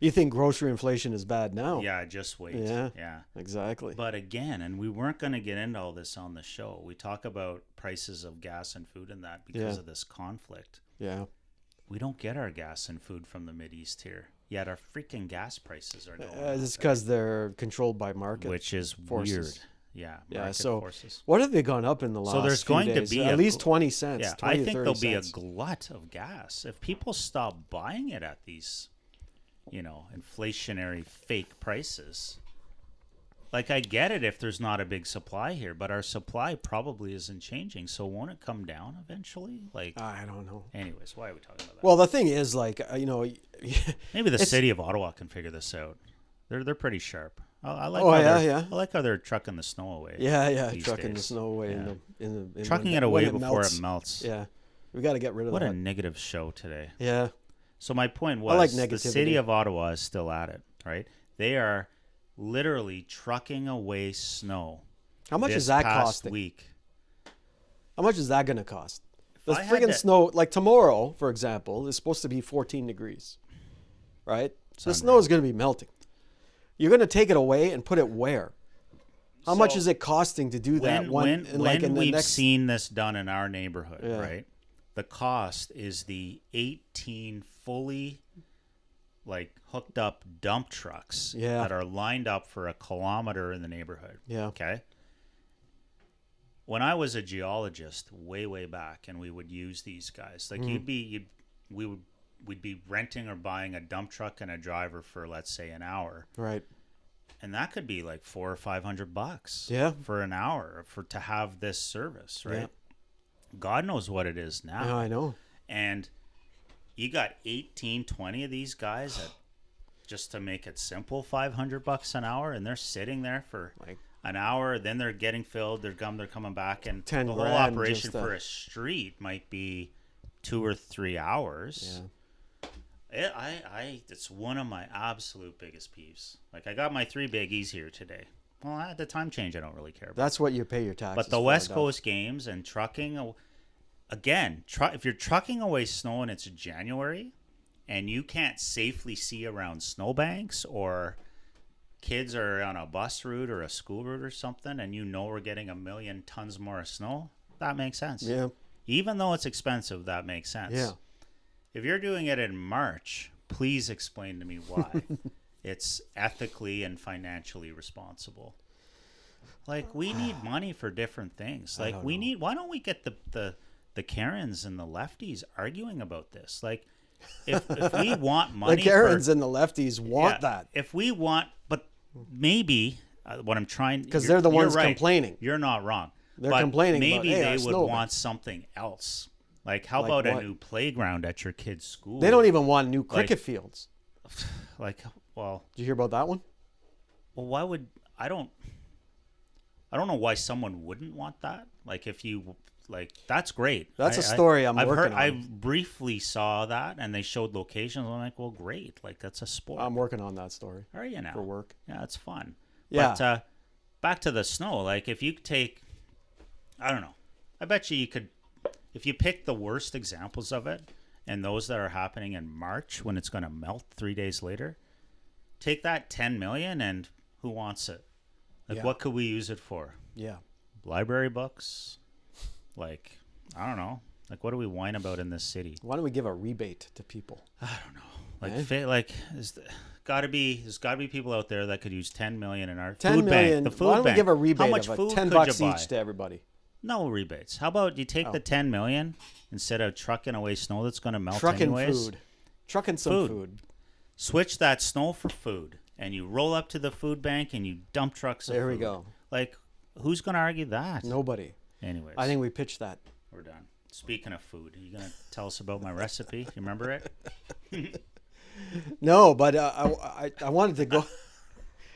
You think grocery inflation is bad now? Yeah, just wait. Yeah. Exactly. But again, and we weren't going to get into all this on the show. We talk about prices of gas and food and that because of this conflict. Yeah. We don't get our gas and food from the Mideast here. Yet our freaking gas prices are going up. It's because they're controlled by market, which is forces. Weird. Yeah. Yeah. So forces. what have they gone up in the last? So there's few going days? to be at least 20 cents. Yeah, 20 I think to 30 there'll be cents. a glut of gas if people stop buying it at these, inflationary fake prices. Like, I get it if there's not a big supply here, but our supply probably isn't changing. So won't it come down eventually? Like, I don't know. anyways, why are we talking about that? Well, the thing is, like, Maybe the city of Ottawa can figure this out. They're pretty sharp. I like. I like how they're trucking the snow away. Yeah, these trucking days. the snow away in in trucking when it away when before melts. it melts. Yeah, we got to get rid of What that. a negative show today. Yeah. So my point I like was, the negativity. city of Ottawa is still at it, right? They are literally trucking away snow. How much this is that past costing? week. How much is that going to cost? The I had friggin' to- snow, like tomorrow, for example, is supposed to be 14 degrees, right? So the unreal. snow is going to be melting. You're going to take it away and put it where? How much So, is it costing to do that? When in the we've next, seen this done in our neighborhood, Yeah. right? The cost is the 18 fully hooked up dump trucks Yeah. that are lined up for a kilometer in the neighborhood. Yeah. Okay. When I was a geologist way back, and we would use these guys, like we'd be renting or buying a dump truck and a driver for, let's say, an hour. Right. And that could be like $400 or $500 Yeah. for an hour to have this service, right? Yeah. God knows what it is now. Yeah, I know. And you got 18, 20 of these guys at, just to make it simple, $500 an hour, and they're sitting there for Like an hour. Then they're getting filled. They're coming back, and 10 the whole grand operation just, for a street might be 2 or 3 hours. Yeah. It's one of my absolute biggest peeves. Like, I got my 3 biggies here today. Well, at the time change, I don't really care about. That's what you pay your taxes But the for, West Duff. Coast games and trucking, again, if you're trucking away snow and it's January, and you can't safely see around snowbanks, or kids are on a bus route or a school route or something, and we're getting 1 million tons more of snow, that makes sense. Yeah. Even though it's expensive, that makes sense. Yeah. If you're doing it in March, please explain to me why it's ethically and financially responsible. Like, we need money for different things. Like, why don't we get the Karens and the lefties arguing about this? Like, if we want money, The Karens and the lefties want that. If we want, but maybe what I'm trying, Because they're the you're ones right. complaining. You're not wrong. They're But complaining about, Maybe "Hey, they our would snowbank." want something else. Like, how Like about what? a new playground at your kid's school? They don't even want new cricket fields. like. Well, Did you hear about that one? why would I don't know why someone wouldn't want that. Like, if you that's great. That's a story I'm working on. I briefly saw that, and they showed locations. I'm like, well, great. Like, that's a sport. I'm working on that story Are you now? for work. Yeah, it's fun. Yeah. But back to the snow. Like, if you take, I don't know. I bet you could, if you pick the worst examples of it, and those that are happening in March when it's going to melt 3 days later, take that 10 million, and who wants it? Like, Yeah. what could we use it for? Yeah. Library books? Like, I don't know. Like, what do we whine about in this city? Why don't we give a rebate to people? I don't know. Like, there's got to be people out there that could use 10 million in our 10 food million. bank. The food Why don't we bank. give a How rebate much of food $10 could you buy? each to everybody? No rebates. How about you take the 10 million instead of trucking away snow that's going to melt Trucking anyways? food. Trucking some food. Switch that snow for food. and you roll up to the food bank and you dump trucks of There we food. go. Like, who's going to argue that? Nobody. Anyways. I think we pitched that. We're done. Speaking of food, are you going to tell us about my recipe? You remember it? No, but I wanted to go.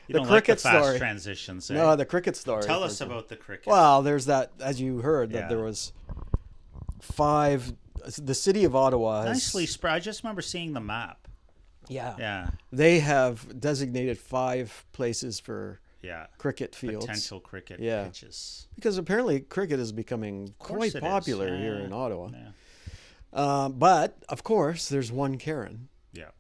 You The don't cricket like the fast story. transitions, eh? No, the cricket story. Tell us about the cricket. Well, there's that, as you heard, that Yeah. there was 5. The city of Ottawa has, Nicely spread. I just remember seeing the map. Yeah. they have designated 5 places for Yeah. cricket fields. Potential cricket Yeah. pitches. Because apparently cricket is becoming course quite it is. popular Yeah. here in Ottawa. Yeah. But, of course, there's one Karen Yeah.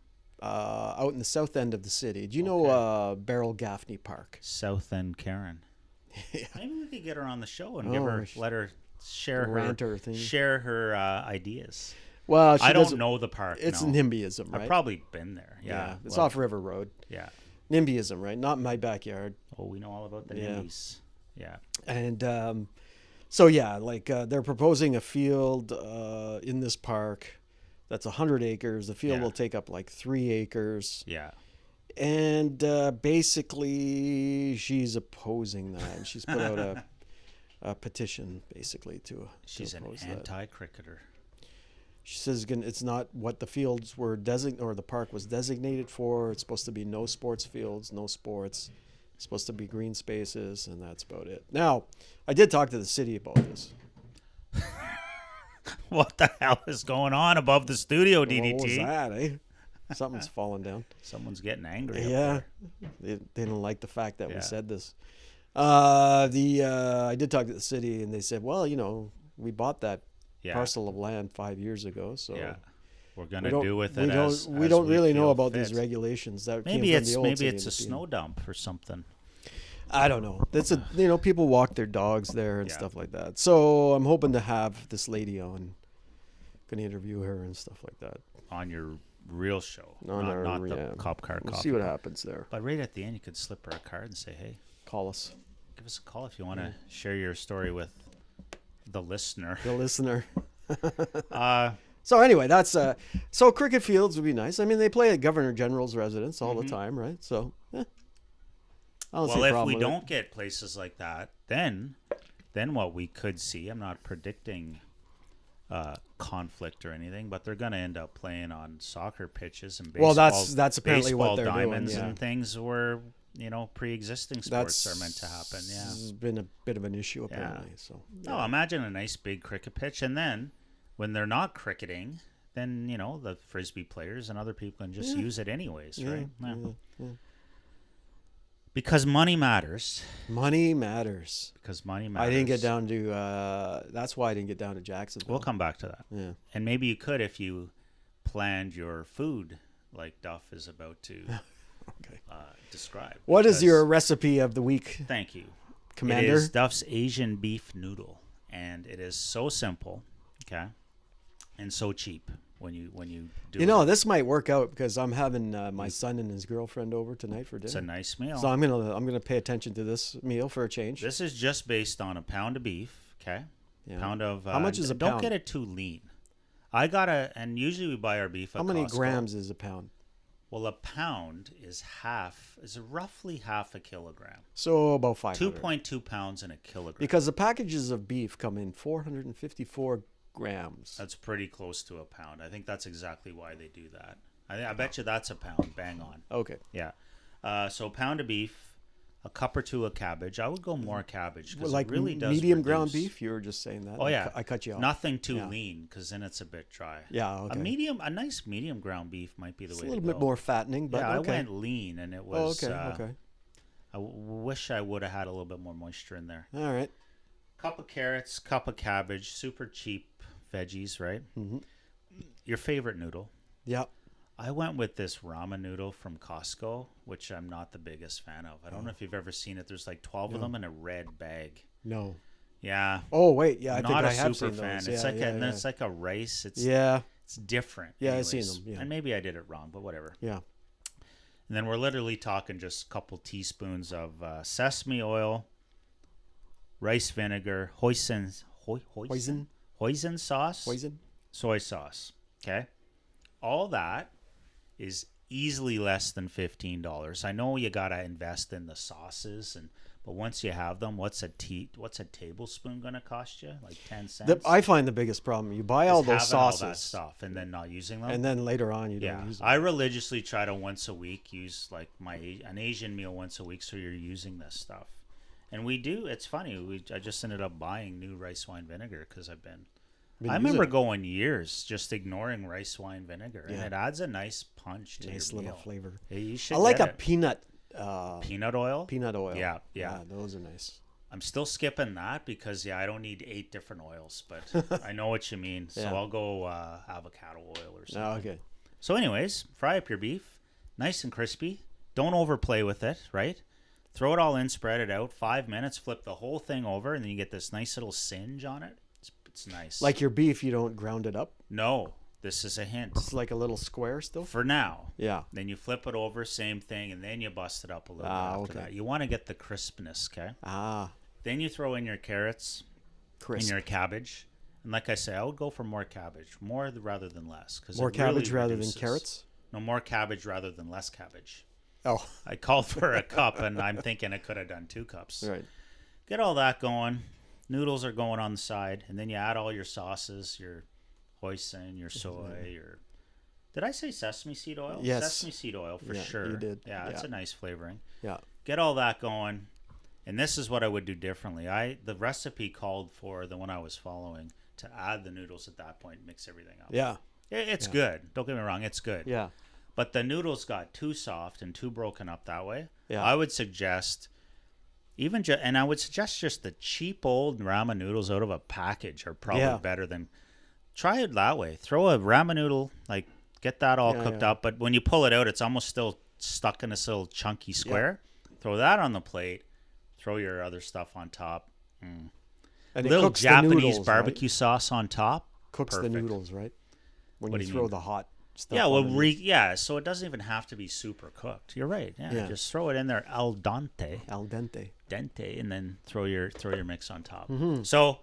out in the south end of the city. Do you know Beryl Gaffney Park? South End Karen. Yeah. Maybe we could get her on the show and Oh, let her share ranter thing. her ideas. Well, she I don't doesn't know the park. It's no. NIMBYism, right? I've probably been there. Yeah. It's Well, off River Road. Yeah. NIMBYism, right? Not in my backyard. Oh, we know all about the Yeah. NIMBYs. Yeah. And so, yeah, like they're proposing a field in this park that's 100 acres. The field Yeah. will take up like 3 acres. Yeah. And basically, she's opposing that. And she's put out a petition, basically, to She's an oppose that. anti-cricketer. She says it's not what the fields were or the park was designated for. It's supposed to be no sports fields, no sports. It's supposed to be green spaces, and that's about it. Now, I did talk to the city about this. What the hell is going on above the studio, DDT? What was that, eh? Something's falling down. Someone's getting angry. Yeah, Up they didn't like the fact that Yeah. we said this. I did talk to the city, and they said, well, we bought that Yeah. parcel of land 5 years ago, so Yeah. We're we gonna don't- do with we it don't as we don't really know feel about fit. these regulations that Maybe came from it's the old maybe city it's a of Nepean. snow dump or something. I don't know. That's people walk their dogs there and Yeah. stuff like that. So I'm hoping to have this lady on. Going to interview her and stuff like that. On your real show, On not, our- not the yeah. cop car We'll coffee. see what happens there. But right at the end, you could slip her a card and say, "Hey, Call us, give us a call if you want to share your story with the listener." the listener. Uh, So anyway, that's so cricket fields would be nice. I mean, they play at Governor General's residence all the time, right? So, I don't see well, a if problem we with it. don't get places like that, then what we could see, I'm not predicting conflict or anything, but they're going to end up playing on soccer pitches and baseball. Well, that's apparently what baseball they're doing, diamonds yeah. and things where pre-existing sports are meant to happen. Yeah. Has been a bit of an issue apparently. So, No, imagine a nice big cricket pitch, and then when they're not cricketing, then the frisbee players and other people can just use it anyways, right? Yeah. Because money matters. money matters. Because money matters. I didn't get down to. That's why I didn't get down to Jacksonville. We'll come back to that. Yeah. And maybe you could if you planned your food like Duff is about to Okay. describe. What is Because- your recipe of the week, Thank you. Commander? It is Duff's Asian beef noodle, and it is so simple, okay, and so cheap when you do. This might work out because I'm having my son and his girlfriend over tonight for dinner. It's a nice meal. So I'm gonna pay attention to this meal for a change. This is just based on a pound of beef, okay? Yeah. Pound of. How much is a Don't pound? get it too lean. And usually we buy our beef at How many Costco. grams is a pound? Well, a pound is roughly half a kilogram. So about 500. 2.2 pounds in a kilogram. Because the packages of beef come in 454 grams. That's pretty close to a pound. I think that's exactly why they do that. I bet you that's a pound, bang on. Okay. Yeah. So a pound of beef, a cup or two of cabbage. I would go more cabbage because Like it really does medium ground reduce- beef? You were just saying that. Oh yeah, I cut you off. Nothing too Yeah. lean because then it's a bit dry. Yeah, okay. A nice medium ground beef might be the It's way a to little go. bit more fattening, but Yeah, okay. I went lean and it Oh, was. okay, okay. I wish I would have had a little bit more moisture in there. All right. Cup of carrots, cup of cabbage, super cheap veggies, right? Mm-hmm. Your favorite noodle. Yeah. I went with this ramen noodle from Costco, which I'm not the biggest fan of. I don't know if you've ever seen it. There's like 12 of them in a red bag. No. Yeah. Oh wait, yeah, I think Not I a have super seen fan. those. It's Yeah, like yeah, yeah. it's like a rice. It's Yeah. It's different. Yeah, I've anyways. seen them, yeah. And maybe I did it wrong, but whatever. Yeah. And then we're literally talking just a couple teaspoons of sesame oil, rice vinegar, hoisin sauce, Poison. soy sauce. Okay, all that is easily less than $15. I know you gotta invest in the sauces, but once you have them, what's a tablespoon gonna cost you? Like 10 cents. I find the biggest problem, you buy all those Having sauces all that stuff and then not using them. and then later on you don't use them. I religiously try to once a week use like an Asian meal once a week, so you're using this stuff. And we do. It's funny. I just ended up buying new rice wine vinegar because I remember going years just ignoring rice wine vinegar, and it adds a nice punch to nice your little meal. flavor. Yeah, you should I like get a peanut oil. Peanut oil. Yeah. Those are nice. I'm still skipping that because I don't need 8 different oils, but I know what you mean. So I'll go avocado oil or something. Oh, okay. So anyways, fry up your beef, nice and crispy. Don't overplay with it, right? Throw it all in, spread it out. 5 minutes, flip the whole thing over, and then you get this nice little singe on it. It's nice. Like your beef, you don't ground it up? No, this is a hint. It's like a little square still? For now. Yeah. Then you flip it over, same thing, and then you bust it up a little bit after that. You want to get the crispness, okay? Then you throw in your carrots and your cabbage. And like I say, I would go for more cabbage, more rather than less. More cabbage rather than carrots? No, more cabbage rather than less cabbage. Oh. I called for a cup, and I'm thinking I could have done 2 cups. Right. Get all that going. Noodles are going on the side, and then you add all your sauces, your hoisin, your soy, your... Did I say sesame seed oil? Yes. Sesame seed oil for sure. You did. Yeah, it's a nice flavoring. Yeah. Get all that going, and this is what I would do differently. The recipe called for, the one I was following, to add the noodles at that point, mix everything up. Yeah. It's good. Don't get me wrong, it's good. Yeah. But the noodles got too soft and too broken up that way. Yeah. I would suggest I would suggest just the cheap old ramen noodles out of a package are probably better than... Try it that way. Throw a ramen noodle, like get that all cooked up, but when you pull it out, it's almost still stuck in this little chunky square. Throw that on the plate. Throw your other stuff on top. And little it cooks Japanese the noodles, barbecue sauce on top. Cooks Perfect. the noodles, right? When What you do you throw mean? the hot stuff. Yeah, on so it doesn't even have to be super cooked. You're right. Yeah. Just throw it in there al dente, and then throw your mix on top. So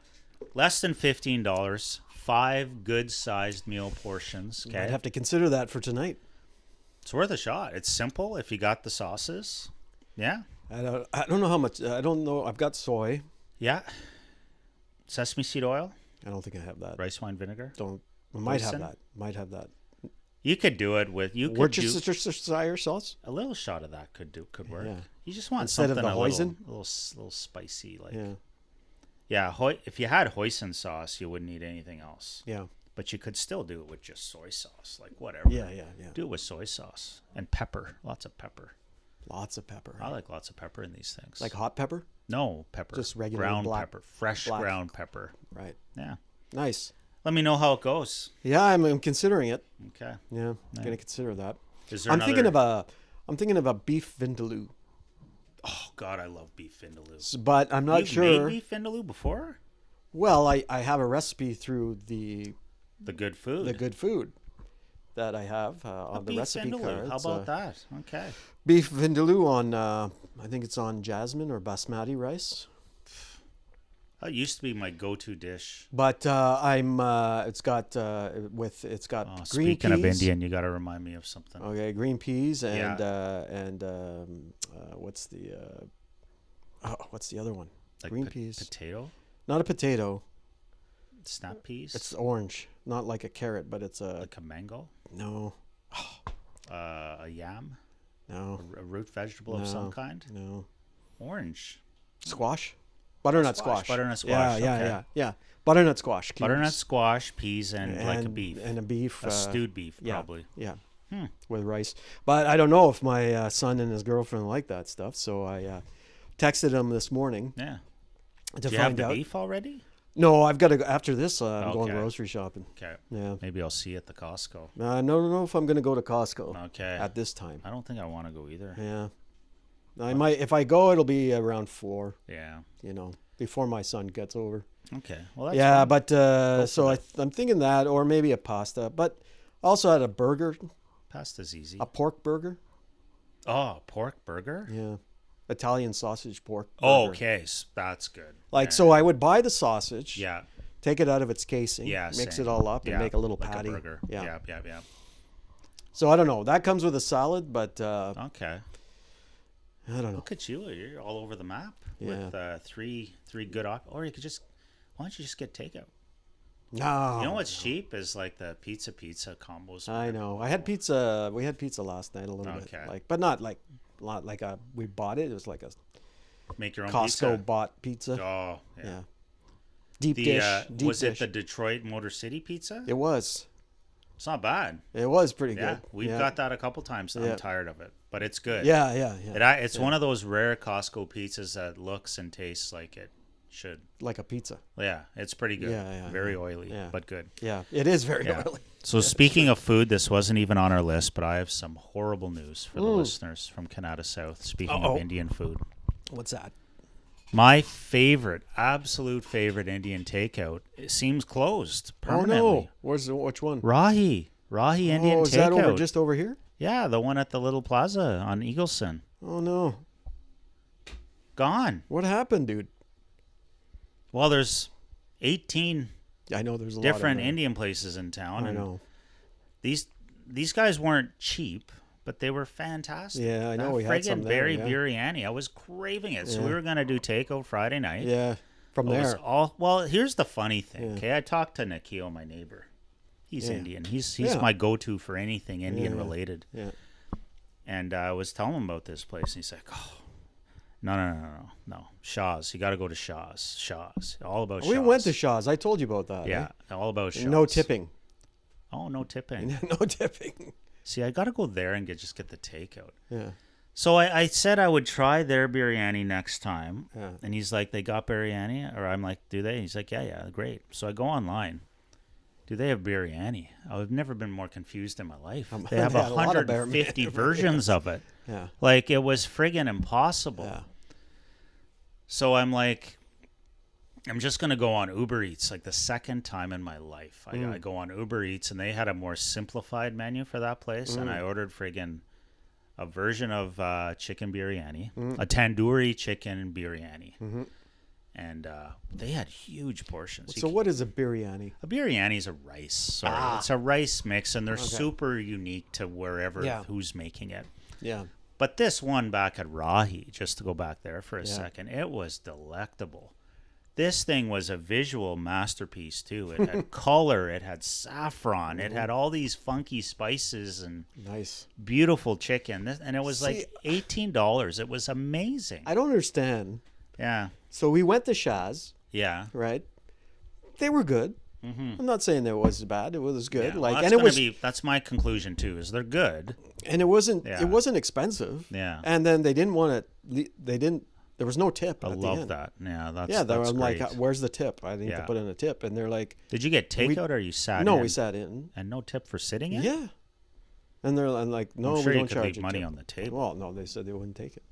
less than $15, 5 good-sized meal portions. Okay, I'd have to consider that for tonight. it's worth a shot. It's simple if you got the sauces. Yeah, I don't know how much. I don't know. I've got soy. yeah. Sesame seed oil, I don't think I have that. rice wine vinegar. I might have Hoisin? that. Might have that. You could do it with Worcestershire sauce. a little shot of that could work. Yeah. You just want Instead of something the a little hoisin? little spicy, like Yeah. yeah. If you had hoisin sauce, you wouldn't need anything else. Yeah. But you could still do it with just soy sauce, like whatever. Yeah. Do it with soy sauce and pepper, lots of pepper. Lots of pepper. I like lots of pepper in these things. Like hot pepper. no pepper, Just regular ground black- pepper, fresh black. ground pepper. Right. Yeah. Nice. Let me know how it goes. Yeah, I'm considering it. Okay. Yeah, I'm gonna consider that. Is there I'm thinking another- I'm thinking of a beef vindaloo, Oh God, I love beef vindaloo. but I'm not You've sure. made beef vindaloo before? Well, I have a recipe through the Good food. good food that I have on the beef recipe vindaloo. card. How about that? Okay. Beef vindaloo on I think it's on jasmine or basmati rice. That used to be my go-to dish. But it's got green Speaking peas. of Indian, you got to remind me of something. Okay, green peas and Yeah. what's the other one? Like green peas. Potato? Not a potato. Snap peas? It's orange, not like a carrot, but it's a like a mango? no, A yam? no, A root vegetable of some kind? no. Orange. Squash, butternut Squash, squash. butternut squash, Yeah, okay. yeah. Butternut squash. cubes. Butternut squash, peas, and like a And- beef. and a beef. A stewed beef, yeah, probably. Yeah. Hmm. With rice, but I don't know if my son and his girlfriend like that stuff. So I texted him this morning Yeah. to Do you have find the out. beef already? No, I've got to go after this. I'm going Okay. grocery shopping. Okay. Yeah. Maybe I'll see you at the Costco. I don't know if I'm going to go to Costco Okay. at this time. I don't think I want to go either. Yeah. I might. If I go, it'll be around 4. Yeah. Before my son gets over. Okay. Well, that's Yeah, fine. but for so I'm thinking that, or maybe a pasta. But also had a burger, Pasta's easy. a pork burger. Oh, pork burger? Yeah, Italian sausage pork. Oh, burger. okay. That's good. Like Yeah. so, I would buy the sausage. Yeah. Take it out of its casing. Yeah. Mix same. it all up and Yeah, make a little like patty. A burger. Yeah. Yeah. So I don't know. That comes with a salad, but Okay. I don't know. Look at you. You're all over the map Yeah. with three good options. Or you could just, why don't you just get takeout? No. You know what's cheap is like the pizza combos. I know. I had pizza. We had pizza last night a little Okay. bit, but not like we bought it. It was like a Make your own Costco pizza. bought pizza. Oh, yeah. Yeah. Deep The dish. Deep was dish. it the Detroit Motor City pizza? It was. It's not bad. It was pretty Yeah, good. we've got that a couple times. Yeah. I'm tired of it, but it's good. Yeah. It's one of those rare Costco pizzas that looks and tastes like it should. Like a pizza. Yeah, it's pretty good. Yeah, Very oily, yeah. but good. Yeah, it is very Yeah. oily. So speaking of food, this wasn't even on our list, but I have some horrible news for the listeners from Canada South. Speaking of Indian food. What's that? My absolute favorite Indian takeout, it seems closed permanently. Oh no! Which one? Rahi Indian is takeout. that just over here? Yeah, the one at the little plaza on Eagleson. Oh no! Gone. What happened, dude? Well, there's 18 I know there's a different lot of Indian places in town. I and know. These guys weren't cheap, but they were fantastic. Yeah, I know. That We had some friggin' there, berry yeah. biryani. I was craving it. So Yeah. we were going to do takeout Friday night. Yeah, from It was there. well, here's the funny thing. Yeah. Okay, I talked to Nikhil, my neighbor. He's Yeah. Indian. He's Yeah. my go-to for anything Indian Yeah. related. Yeah. And I was telling him about this place, and he's like, "Oh, no, Shaw's. You got to go to Shaw's. All about Shaw's." We went to Shaw's. I told you about that. Yeah, all about Shaw's. No tipping. Oh, no tipping. No tipping. See, I got to go there and just get the takeout. Yeah. So I said I would try their biryani next time. Yeah. And he's like, they got biryani? Or I'm like, do they? He's like, yeah, great. So I go online. Do they have biryani? I've never been more confused in my life. They have They had a lot of 150 versions of it. Yeah. Like, it was friggin' impossible. Yeah. So I'm like, I'm just going to go on Uber Eats, like the second time in my life. I go on Uber Eats, and they had a more simplified menu for that place, and I ordered friggin' a version of chicken biryani, a tandoori chicken biryani. And they had huge portions. So what is a biryani? A biryani is a rice. Sorry. It's a rice mix, and they're super unique to wherever who's making it. Yeah. But this one back at Rahi, just to go back there for a second, it was delectable. This thing was a visual masterpiece, too. It had color. It had saffron. It had all these funky spices and Nice. beautiful chicken. And it was like $18. It was amazing. I don't understand. Yeah. So we went to Shaw's, Yeah. right? They were good. I'm not saying that it was bad. It was good. Yeah. Like, well, and it was, that's my conclusion, too, is they're good. and it wasn't. Yeah. It wasn't expensive. Yeah. And then they didn't want to. They didn't. There was no tip. I at the love end. that. Yeah, that's Yeah, that's I'm like, great. where's the tip? I need to Yeah. put in a tip, and they're like, Did you get takeout or you sat in? no, we sat in. And no tip for sitting in? Yeah. And they're like, no, I'm sure we you don't could charge leave you money tip. on the table. Well, no, they said they wouldn't take it.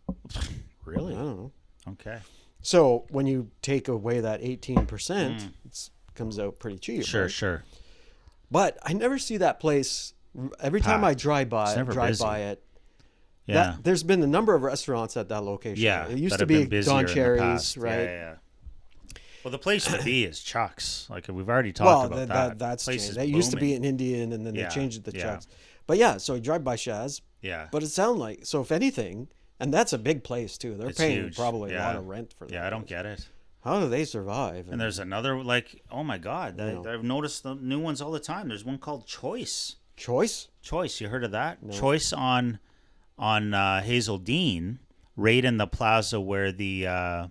Really? I don't know. Okay. So when you take away that 18%, it comes out pretty cheap. Sure, right? sure. But I never see that place. Every time I Packed. drive by busy. it. Yeah. There's been a number of restaurants at that location. Yeah. It used that to have be been busier Don in the Cherry's, past. right? Yeah. Well, the place to be is Chuck's. Like, we've already talked about that. That's place changed. is That used to be booming. an Indian, and then Yeah, they changed it to yeah. Chuck's. But yeah, so you drive by Shaw's. Yeah. But it sounds like, so if anything, and that's a big place too. They're It's paying huge. probably a lot Yeah. of rent for that. Yeah, I don't get it. How do they survive? And there's another, like, oh my God. know. I've noticed the new ones all the time. There's one called Choice. Choice? Choice, you heard of that? Choice on Hazeldean, right in the plaza where the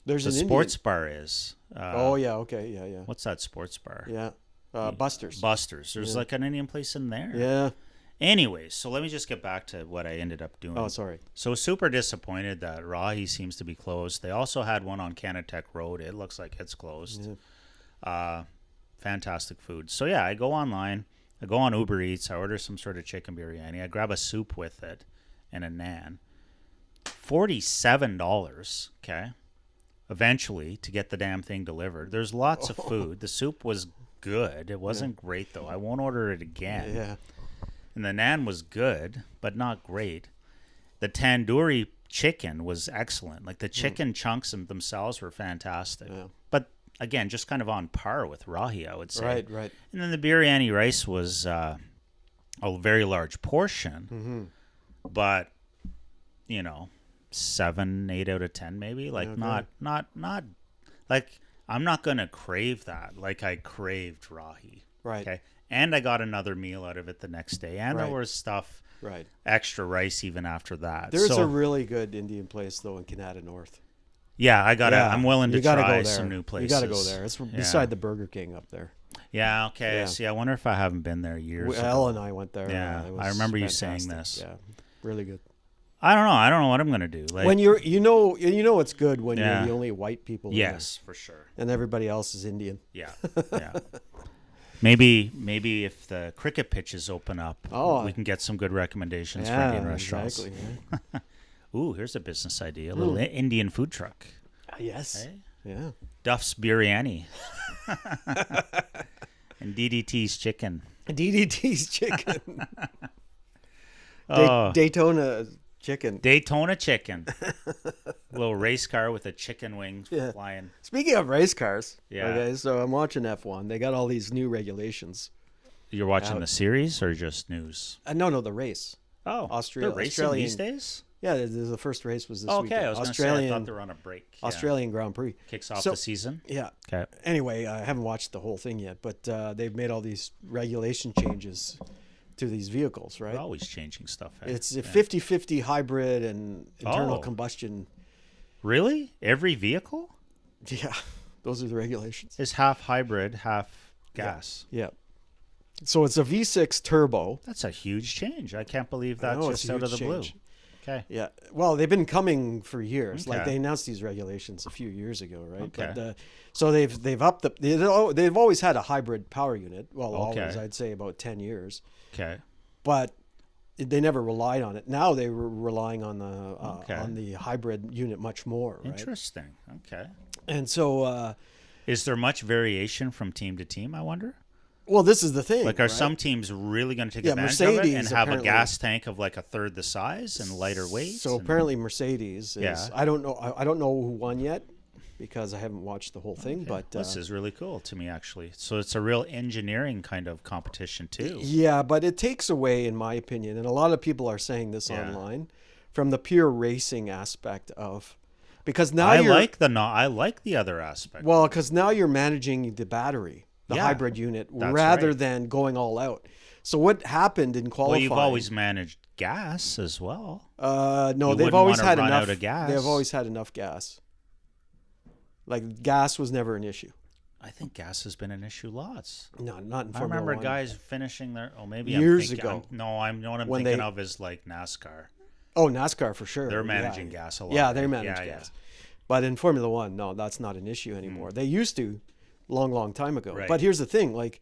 There's an sports bar is. Oh yeah, okay, yeah. What's that sports bar? Yeah. Buster's. Buster's. There's like an Indian place in there. Yeah. Anyways, so let me just get back to what I ended up doing. Oh, sorry. So super disappointed that Rahi seems to be closed. They also had one on Canatech Road. It looks like it's closed. Fantastic food. So yeah, I go online. I go on Uber Eats. I order some sort of chicken biryani. I grab a soup with it and a naan. $47, okay, eventually, to get the damn thing delivered. There's lots of food. The soup was good. It wasn't great, though. I won't order it again. Yeah. And the naan was good, but not great. The tandoori chicken was excellent. Like, the chicken chunks themselves were fantastic. Yeah. But, again, just kind of on par with Rahi, I would say. Right. And then the biryani rice was a very large portion, but 7, 8 out of 10 maybe. Like Okay. not like I'm not gonna crave that. Like I craved rahi. Right. Okay. And I got another meal out of it the next day, and there Right. was stuff, Right. extra rice even after that. There's so, a really good Indian place though in Canada North. yeah, I'm willing to you gotta try go there. some new places. You got to go there. It's beside the Burger King up there. Yeah, okay. Yeah. See, I wonder if I haven't been there years ago. Elle and I went there. Yeah, It was I remember you saying fantastic. this. Yeah, really good. I don't know what I'm gonna do. Like, When you know it's good when Yeah. you're the only white people. in yes, for sure. there, and everybody else is Indian. Yeah, yeah. Maybe if the cricket pitches open up, we can get some good recommendations for Indian restaurants. exactly. Yeah. Ooh, here's a business idea: a little Indian food truck. Yes. Hey? Yeah. Duff's Biryani and DDT's chicken. DDT's chicken. Oh, Daytona chicken. Daytona chicken. Little race car with a chicken wing Yeah. flying. Speaking of race cars, Yeah. okay, so I'm watching F1. They got all these new regulations. You're watching Out. the series or just news? No, the race. Oh, Austria- they're racing Australian- these days? Yeah, the first race was this Oh, weekend. okay, I was going to say, I thought they were on a break. Yeah. Australian Grand Prix. Kicks off So- the season. Yeah. Okay. Anyway, I haven't watched the whole thing yet, but they've made all these regulation changes to these vehicles, right? They're always changing stuff. Hey? It's a 50-50 hybrid and internal Oh. combustion. Really? Every vehicle Yeah, those are the regulations. is half hybrid, half gas. Yeah. So it's a V6 turbo. That's a huge change. I can't believe I that's know, it's just a out of the huge blue. change. Okay. Yeah. Well, they've been coming for years. Like Okay. they announced these regulations a few years ago, right? Okay. But, so they've upped they've always had a hybrid power unit. Well, Okay. always, I'd say about 10 years. Okay. But they never relied on it. Now they were relying on Okay. the hybrid unit much more, right? Interesting. Okay. And so Is there much variation from team to team, I wonder? well, this is the thing. Like, are right? some teams really going to take Yeah, advantage of it and Mercedes have a apparently- gas tank of like a third the size and lighter weight? So apparently Mercedes is Yeah. I don't know who won yet because I haven't watched the whole thing, but This is really cool to me, actually. So it's a real engineering kind of competition, too. yeah, but it takes away, in my opinion, and a lot of people are saying this Yeah. online, from the pure racing aspect of, because now I like the other aspect. because now you're managing the battery, the Yeah, hybrid unit, that's rather right. than going all out. So what happened in qualifying? Well, you've always managed gas as well. no, you they've wouldn't always wanna had run enough out of gas. They've always had enough gas. Like gas was never an issue. I think gas has been an issue lots. No, not in I Formula remember 1. guys finishing their. Oh, maybe Years I'm thinking, ago. what I'm When thinking they- of is like NASCAR. Oh, NASCAR for sure. They're Yeah. managing gas a lot. Yeah, they right? manage Yeah, gas. But in Formula 1, no, that's not an issue anymore. They used to long time ago. Right. But here's the thing, like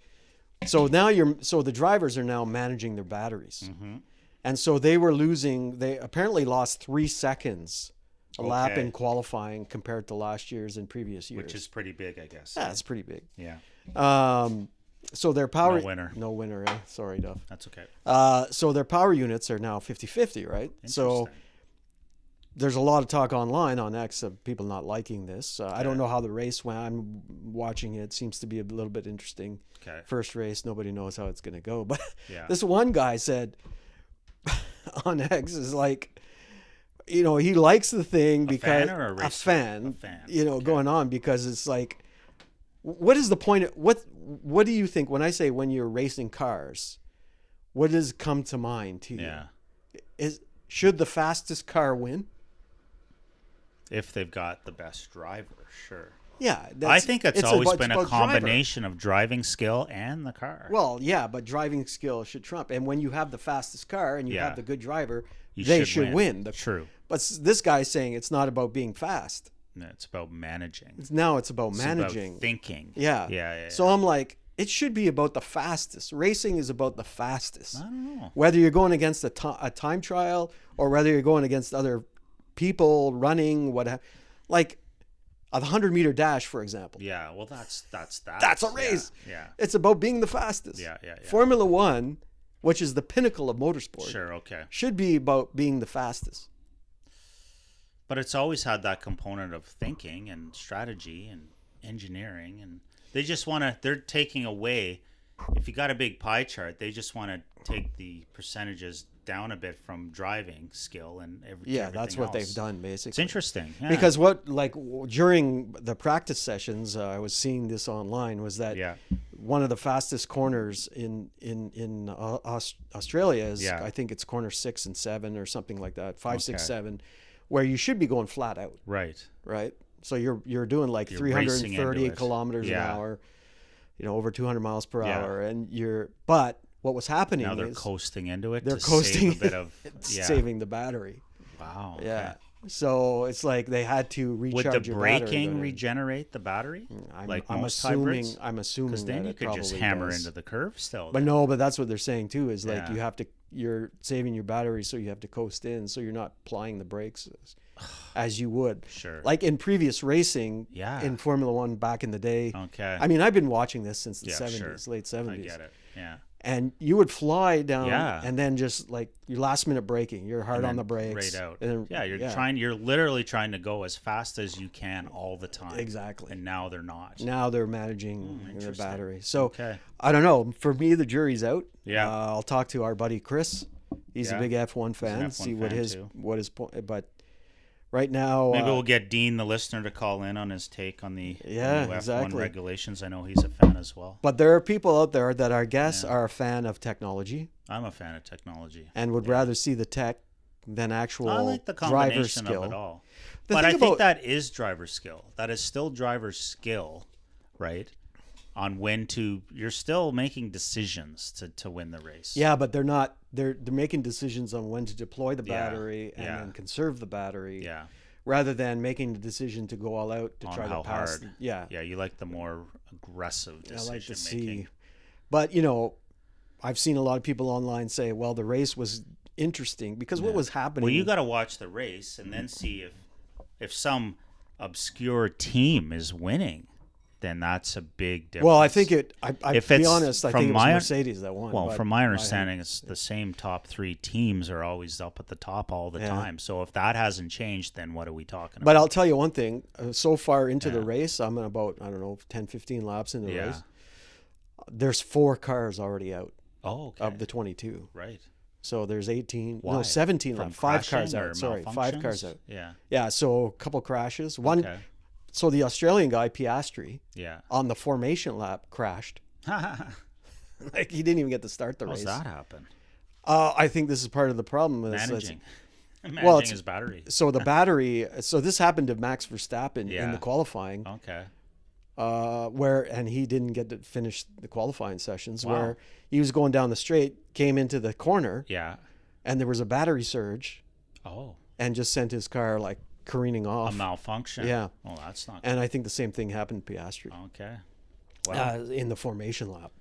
so now the drivers are now managing their batteries. Mm-hmm. And so they apparently lost 3 seconds a lap Okay. in qualifying compared to last year's and previous years. Which is pretty big, I guess. yeah, it's pretty big. Yeah, So their power No winner. eh? Sorry, Duff. that's okay. So their power units are now 50-50, right? So Interesting. there's a lot of talk online on X of people not liking this. I don't know how the race went. I'm watching it. Seems to be a little bit interesting. Okay. First race, nobody knows how it's going to go. But Yeah. this one guy said on X is like, he likes the thing because fan or a racer? fan, A fan, okay. going on because it's like, what is the point? What do you think when I say when you're racing cars? What does come to mind to you? Yeah. Should the fastest car win? If they've got the best driver, sure. Yeah, I think it's always about- been a about driver. combination of driving skill and the car. Well, yeah, but driving skill should trump. And when you have the fastest car and you Yeah. have the good driver, You they should should win. win. True. But this guy's saying it's not about being fast. No, it's about managing. Now it's about It's managing. about thinking. Yeah. Yeah. So I'm like, it should be about the fastest. Racing is about the fastest. I don't know. Whether you're going against a time trial or whether you're going against other people running, whatever. Like a 100-meter dash, for example. Yeah. Well, that's that. That's a race. Yeah. It's about being the fastest. Yeah. Formula 1, which is the pinnacle of motorsport, Sure. Okay. should be about being the fastest. But it's always had that component of thinking and strategy and engineering, and they just want to. They're taking away if you got a big pie chart, they just want to take the percentages down a bit from driving skill and everything. Yeah, that's what they've done basically. It's interesting. Yeah. Because during the practice sessions, I was seeing this online, was that one of the fastest corners in Australia is, I think it's corner 6 and 7 or something like that, 5, 6, 7, where you should be going flat out. Right. So you're doing like 330 kilometers an hour, over 200 miles per hour, and but what was happening now they're is coasting into it. They're to coasting save a bit of saving the battery. Wow. Yeah. Okay. So it's like they had to recharge Would the your battery, braking regenerate the battery? I'm assuming because then that you could probably just hammer does. into the curve still. But no, but that's what they're saying too. Is like you're saving your battery, so you have to coast in, so you're not applying the brakes as you would. Sure. Like in previous racing, in Formula One back in the day. Okay. I mean, I've been watching this since the 70s, late 70s. I get it. Yeah. And you would fly down, and then just like your last minute braking, you're hard on the brakes. Right out. And then, you're literally trying to go as fast as you can all the time. Exactly. And now they're not. Now they're managing their battery. So I don't know. For me, the jury's out. Yeah. I'll talk to our buddy Chris. He's a big F1 fan. See what his point. But right now, maybe we'll get Dean, the listener, to call in on his take on the F1 exactly. regulations. I know he's a fan as well. But there are people out there that I guess are a fan of technology. I'm a fan of technology and would rather see the tech than actual I like the driver combination skill. of it all. But I think that is driver skill. That is still driver skill, right? On when you're still making decisions to win the race. Yeah, but they're not. They're making decisions on when to deploy the battery and then conserve the battery. Yeah. Rather than making the decision to go all out to on try how to pass. Hard. Yeah. Yeah, you like the more aggressive decision I like to making. see. But I've seen a lot of people online say, "Well, the race was interesting because what was happening." Well, you got to watch the race and then see if some obscure team is winning. Then that's a big difference. Well, I think to be honest, I think it was Mercedes that won. Well, from my understanding, it's the same top 3 teams are always up at the top all the time. So if that hasn't changed, then what are we talking about? But I'll tell you one thing. So far into the race, I'm at about, 10, 15 laps into the race. There's 4 cars already out of the 22. Right. So there's 17 laps. 5 cars out. Sorry, 5 cars out. Yeah. Yeah, so a couple crashes. One. Okay. So the Australian guy, Piastri, on the formation lap crashed. Like he didn't even get to start the race. How does that happen? I think this is part of the problem. Managing his battery. So the battery. So this happened to Max Verstappen in the qualifying. Okay. And he didn't get to finish the qualifying sessions. Wow. Where he was going down the straight, came into the corner. Yeah. And there was a battery surge. Oh. And just sent his car careening off. A malfunction. Yeah. Well, that's not good. And I think the same thing happened to Piastri. Okay. Wow. In the formation lap.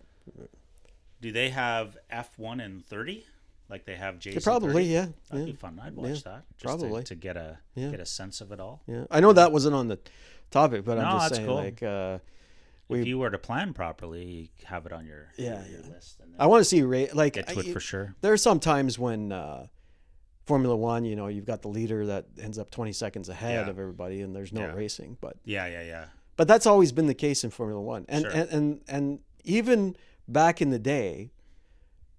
Do they have F1 and 30? Like they have Jason? Probably, 30? yeah. That'd be fun. I'd watch that. Just probably. To get a sense of it all. Yeah. I know that wasn't on the topic, but I'm just saying cool. if you were to plan properly, you have it on your list. And I want to see get to it for sure. There are some times when Formula One, you've got the leader that ends up 20 seconds ahead of everybody, and there's no racing. But But that's always been the case in Formula One, and even back in the day,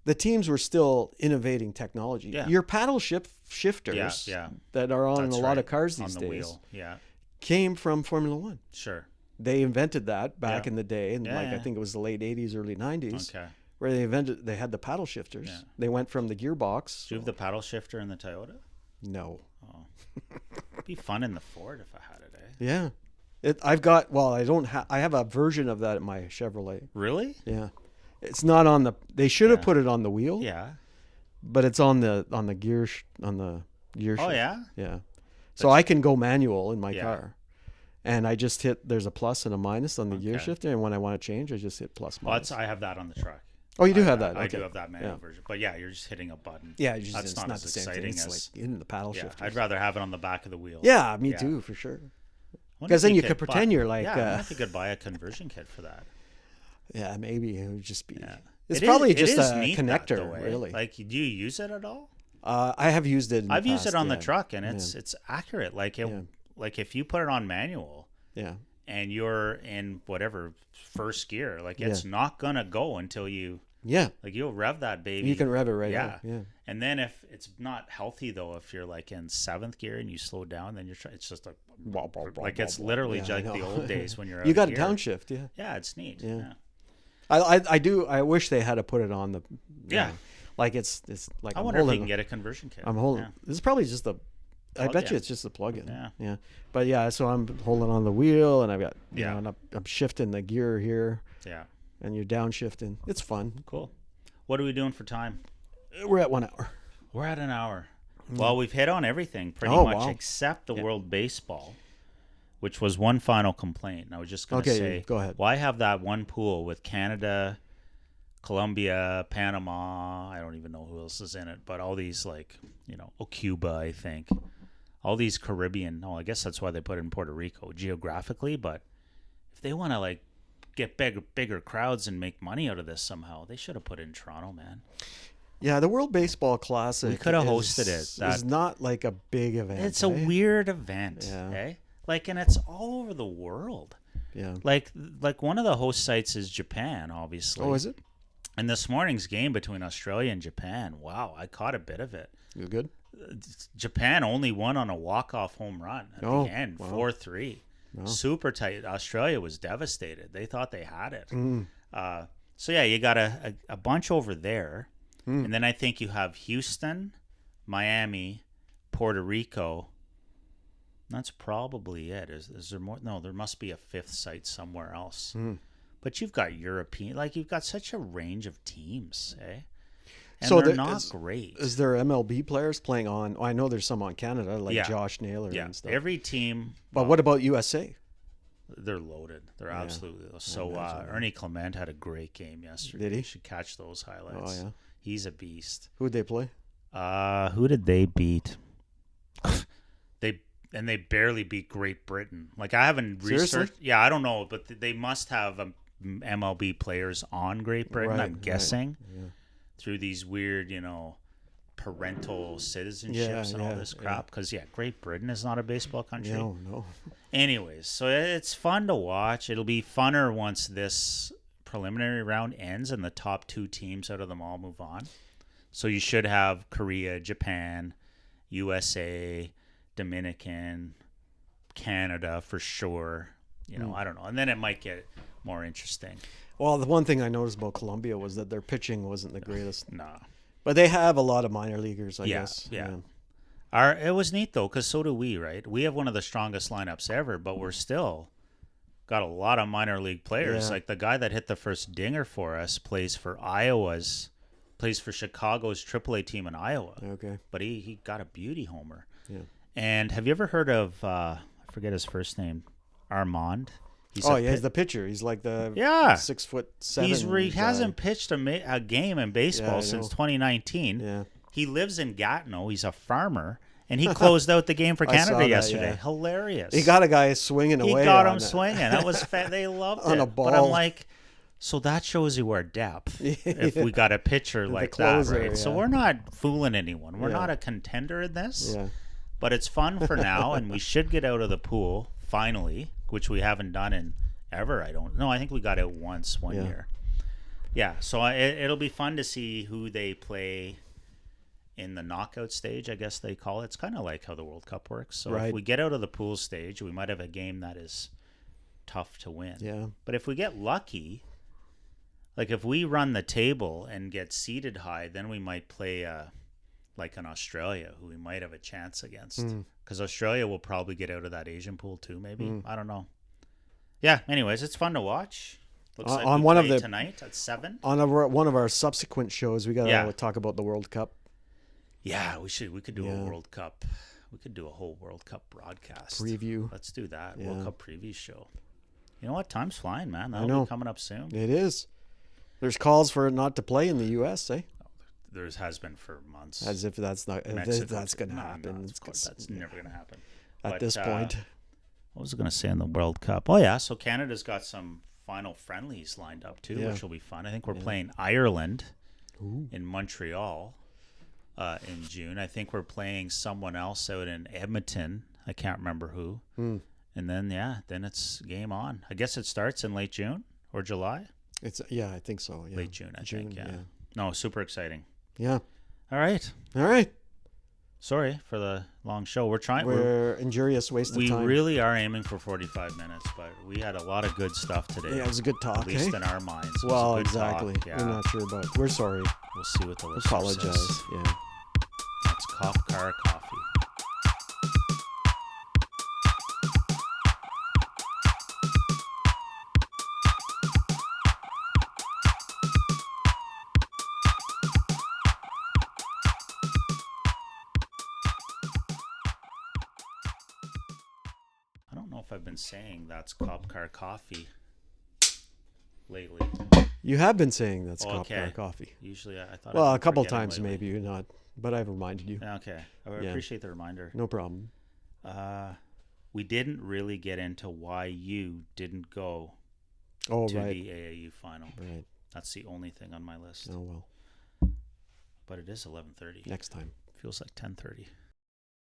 the teams were still innovating technology. Yeah. Your paddle shifters that are on a lot of cars these days came from Formula One. Sure. They invented that back in the day, and I think it was the late 80s, early 90s. Okay. Where they had the paddle shifters. Yeah. They went from the gearbox. Do you have the paddle shifter in the Toyota? No. Oh. It'd be fun in the Ford if I had it, eh? Yeah. I have a version of that in my Chevrolet. Really? Yeah. It's not on the, they should have put it on the wheel. Yeah. But it's on the gear shift. Oh, yeah? Yeah. So I can go manual in my car. And I just there's a plus and a minus on the gear shifter. And when I want to change, I just hit plus minus. I have that on the truck. Oh, you do have that? I do have that manual version. But you're just hitting a button. Yeah, that's not as exciting as like in the paddle shifter. I'd rather have it on the back of the wheel. Yeah, me too, for sure. Because then you could pretend you're like... I wonder if you could buy a conversion kit for that. Yeah, maybe it would just be... Yeah. It's probably just a connector, really. Like, do you use it at all? I have used it in I've used it on the truck, and it's accurate. Like if you put it on manual... Yeah. and you're in whatever first gear, like it's not gonna go until you like you'll rev that baby. You can rev it right out. Yeah. And then if it's not healthy though, if you're like in 7th gear and you slow down, then it's just like it's literally like the old days when you're you out got of a gear. downshift. Yeah. It's neat. Yeah. I wish they had to put it on the like it's like I wonder if you can get a conversion kit. I'm holding this is probably just the I bet you it's just the plug-in. Yeah. But so I'm holding on the wheel and I've got you know, and I'm shifting the gear here. Yeah. And you're downshifting. It's fun. Cool. What are we doing for time? We're at 1 hour. We're at an hour. Well, we've hit on everything pretty much except the World Baseball, which was one final complaint. And I was just going to say, go ahead. Well, I have that one pool with Canada, Colombia, Panama. I don't even know who else is in it, but all these Cuba, I think. All these Caribbean. I guess that's why they put it in Puerto Rico geographically. But if they want to get bigger crowds and make money out of this somehow, they should have put it in Toronto, man. Yeah, the World Baseball Classic. We could have hosted it. It's not like a big event. It's a weird event. And it's all over the world. Yeah. Like one of the host sites is Japan, obviously. Oh, is it? And this morning's game between Australia and Japan, wow, I caught a bit of it. You good? Japan only won on a walk-off home run at the end, 4-3. Wow. Super tight. Australia was devastated. They thought they had it. You got a bunch over there. And then I think you have Houston, Miami, Puerto Rico. That's probably it. Is there more? No, there must be a 5th site somewhere else. But you've got European, you've got such a range of teams, eh? And so they're not great. Is there MLB players playing on? I know there's some on Canada, Josh Naylor and stuff. Every team. But what about USA? They're loaded. They're absolutely loaded. So Ernie Clement had a great game yesterday. Did he? You should catch those highlights. Oh, yeah. He's a beast. Who'd they play? Who did they beat? They barely beat Great Britain. I haven't researched. Yeah, I don't know, but they must have MLB players on Great Britain, I'm guessing. Right. Yeah. Through these weird, parental citizenships and all this crap. Because, Great Britain is not a baseball country. No. Anyways, so it's fun to watch. It'll be funner once this preliminary round ends and the top 2 teams out of them all move on. So you should have Korea, Japan, USA, Dominican, Canada for sure. I don't know. And then it might get more interesting. Well, the one thing I noticed about Colombia was that their pitching wasn't the greatest. No. But they have a lot of minor leaguers, I guess. Yeah. It was neat, though, because so do we, right? We have one of the strongest lineups ever, but we're still got a lot of minor league players. Like the guy that hit the first dinger for us plays for Chicago's AAA team in Iowa. Okay. But he got a beauty homer. Yeah. And have you ever heard of, I forget his first name, Armand? He's the pitcher. He's like the 6'7". He hasn't pitched a game in baseball since 2019. Yeah. He lives in Gatineau. He's a farmer. And he closed out the game for Canada yesterday. Yeah. Hilarious. He got a guy swinging away. He got him swinging. That was they loved on it. A ball. But I'm like, so that shows you our depth if we got a pitcher like closer, that, right? Yeah. So we're not fooling anyone. We're not a contender in this. Yeah. But it's fun for now, and we should get out of the pool finally, which we haven't done in ever. I think we got out one year. Yeah, so it'll be fun to see who they play in the knockout stage, I guess they call it. It's kind of like how the World Cup works. So if we get out of the pool stage, we might have a game that is tough to win. Yeah. But if we get lucky, if we run the table and get seated high, then we might play an Australia, who we might have a chance against. Because Australia will probably get out of that Asian pool too, maybe. I don't know. Yeah, anyways, it's fun to watch. Looks like on one of the tonight at 7. On one of our subsequent shows, we got to talk about the World Cup. Yeah, we should. We could do a World Cup. We could do a whole World Cup broadcast preview. Let's do that. World Cup preview show. You know what? Time's flying, man. That'll be coming up soon. It is. There's calls for it not to play in the U.S., eh? There has been for months. As if that's not. That's going to happen. That's never going to happen. At this point. What was I going to say in the World Cup? Oh, yeah. So Canada's got some final friendlies lined up, too, which will be fun. I think we're playing Ireland in Montreal in June. I think we're playing someone else out in Edmonton. I can't remember who. And then, then it's game on. I guess it starts in late June or July? I think so. Yeah. Late June, I think, yeah. No, super exciting. Yeah. All right. Sorry for the long show. We're injurious waste of time. We really are aiming for 45 minutes, but we had a lot of good stuff today. Yeah, it was a good talk. At least in our minds. Well, exactly. Talk. Yeah. We're not sure about it. We're sorry. We'll see what the listener Apologize. says. Yeah. That's Cop Car Coffee. I don't know if I've been saying that's Cop Car Coffee lately. You have been saying that's Cop Car Coffee. Usually I thought. Well, a couple times maybe you're not, but I've reminded you. Okay. I appreciate the reminder. No problem. We didn't really get into why you didn't go to the AAU final. Right. That's the only thing on my list. Oh, well. But it is 11:30. Next time. Feels like 10:30.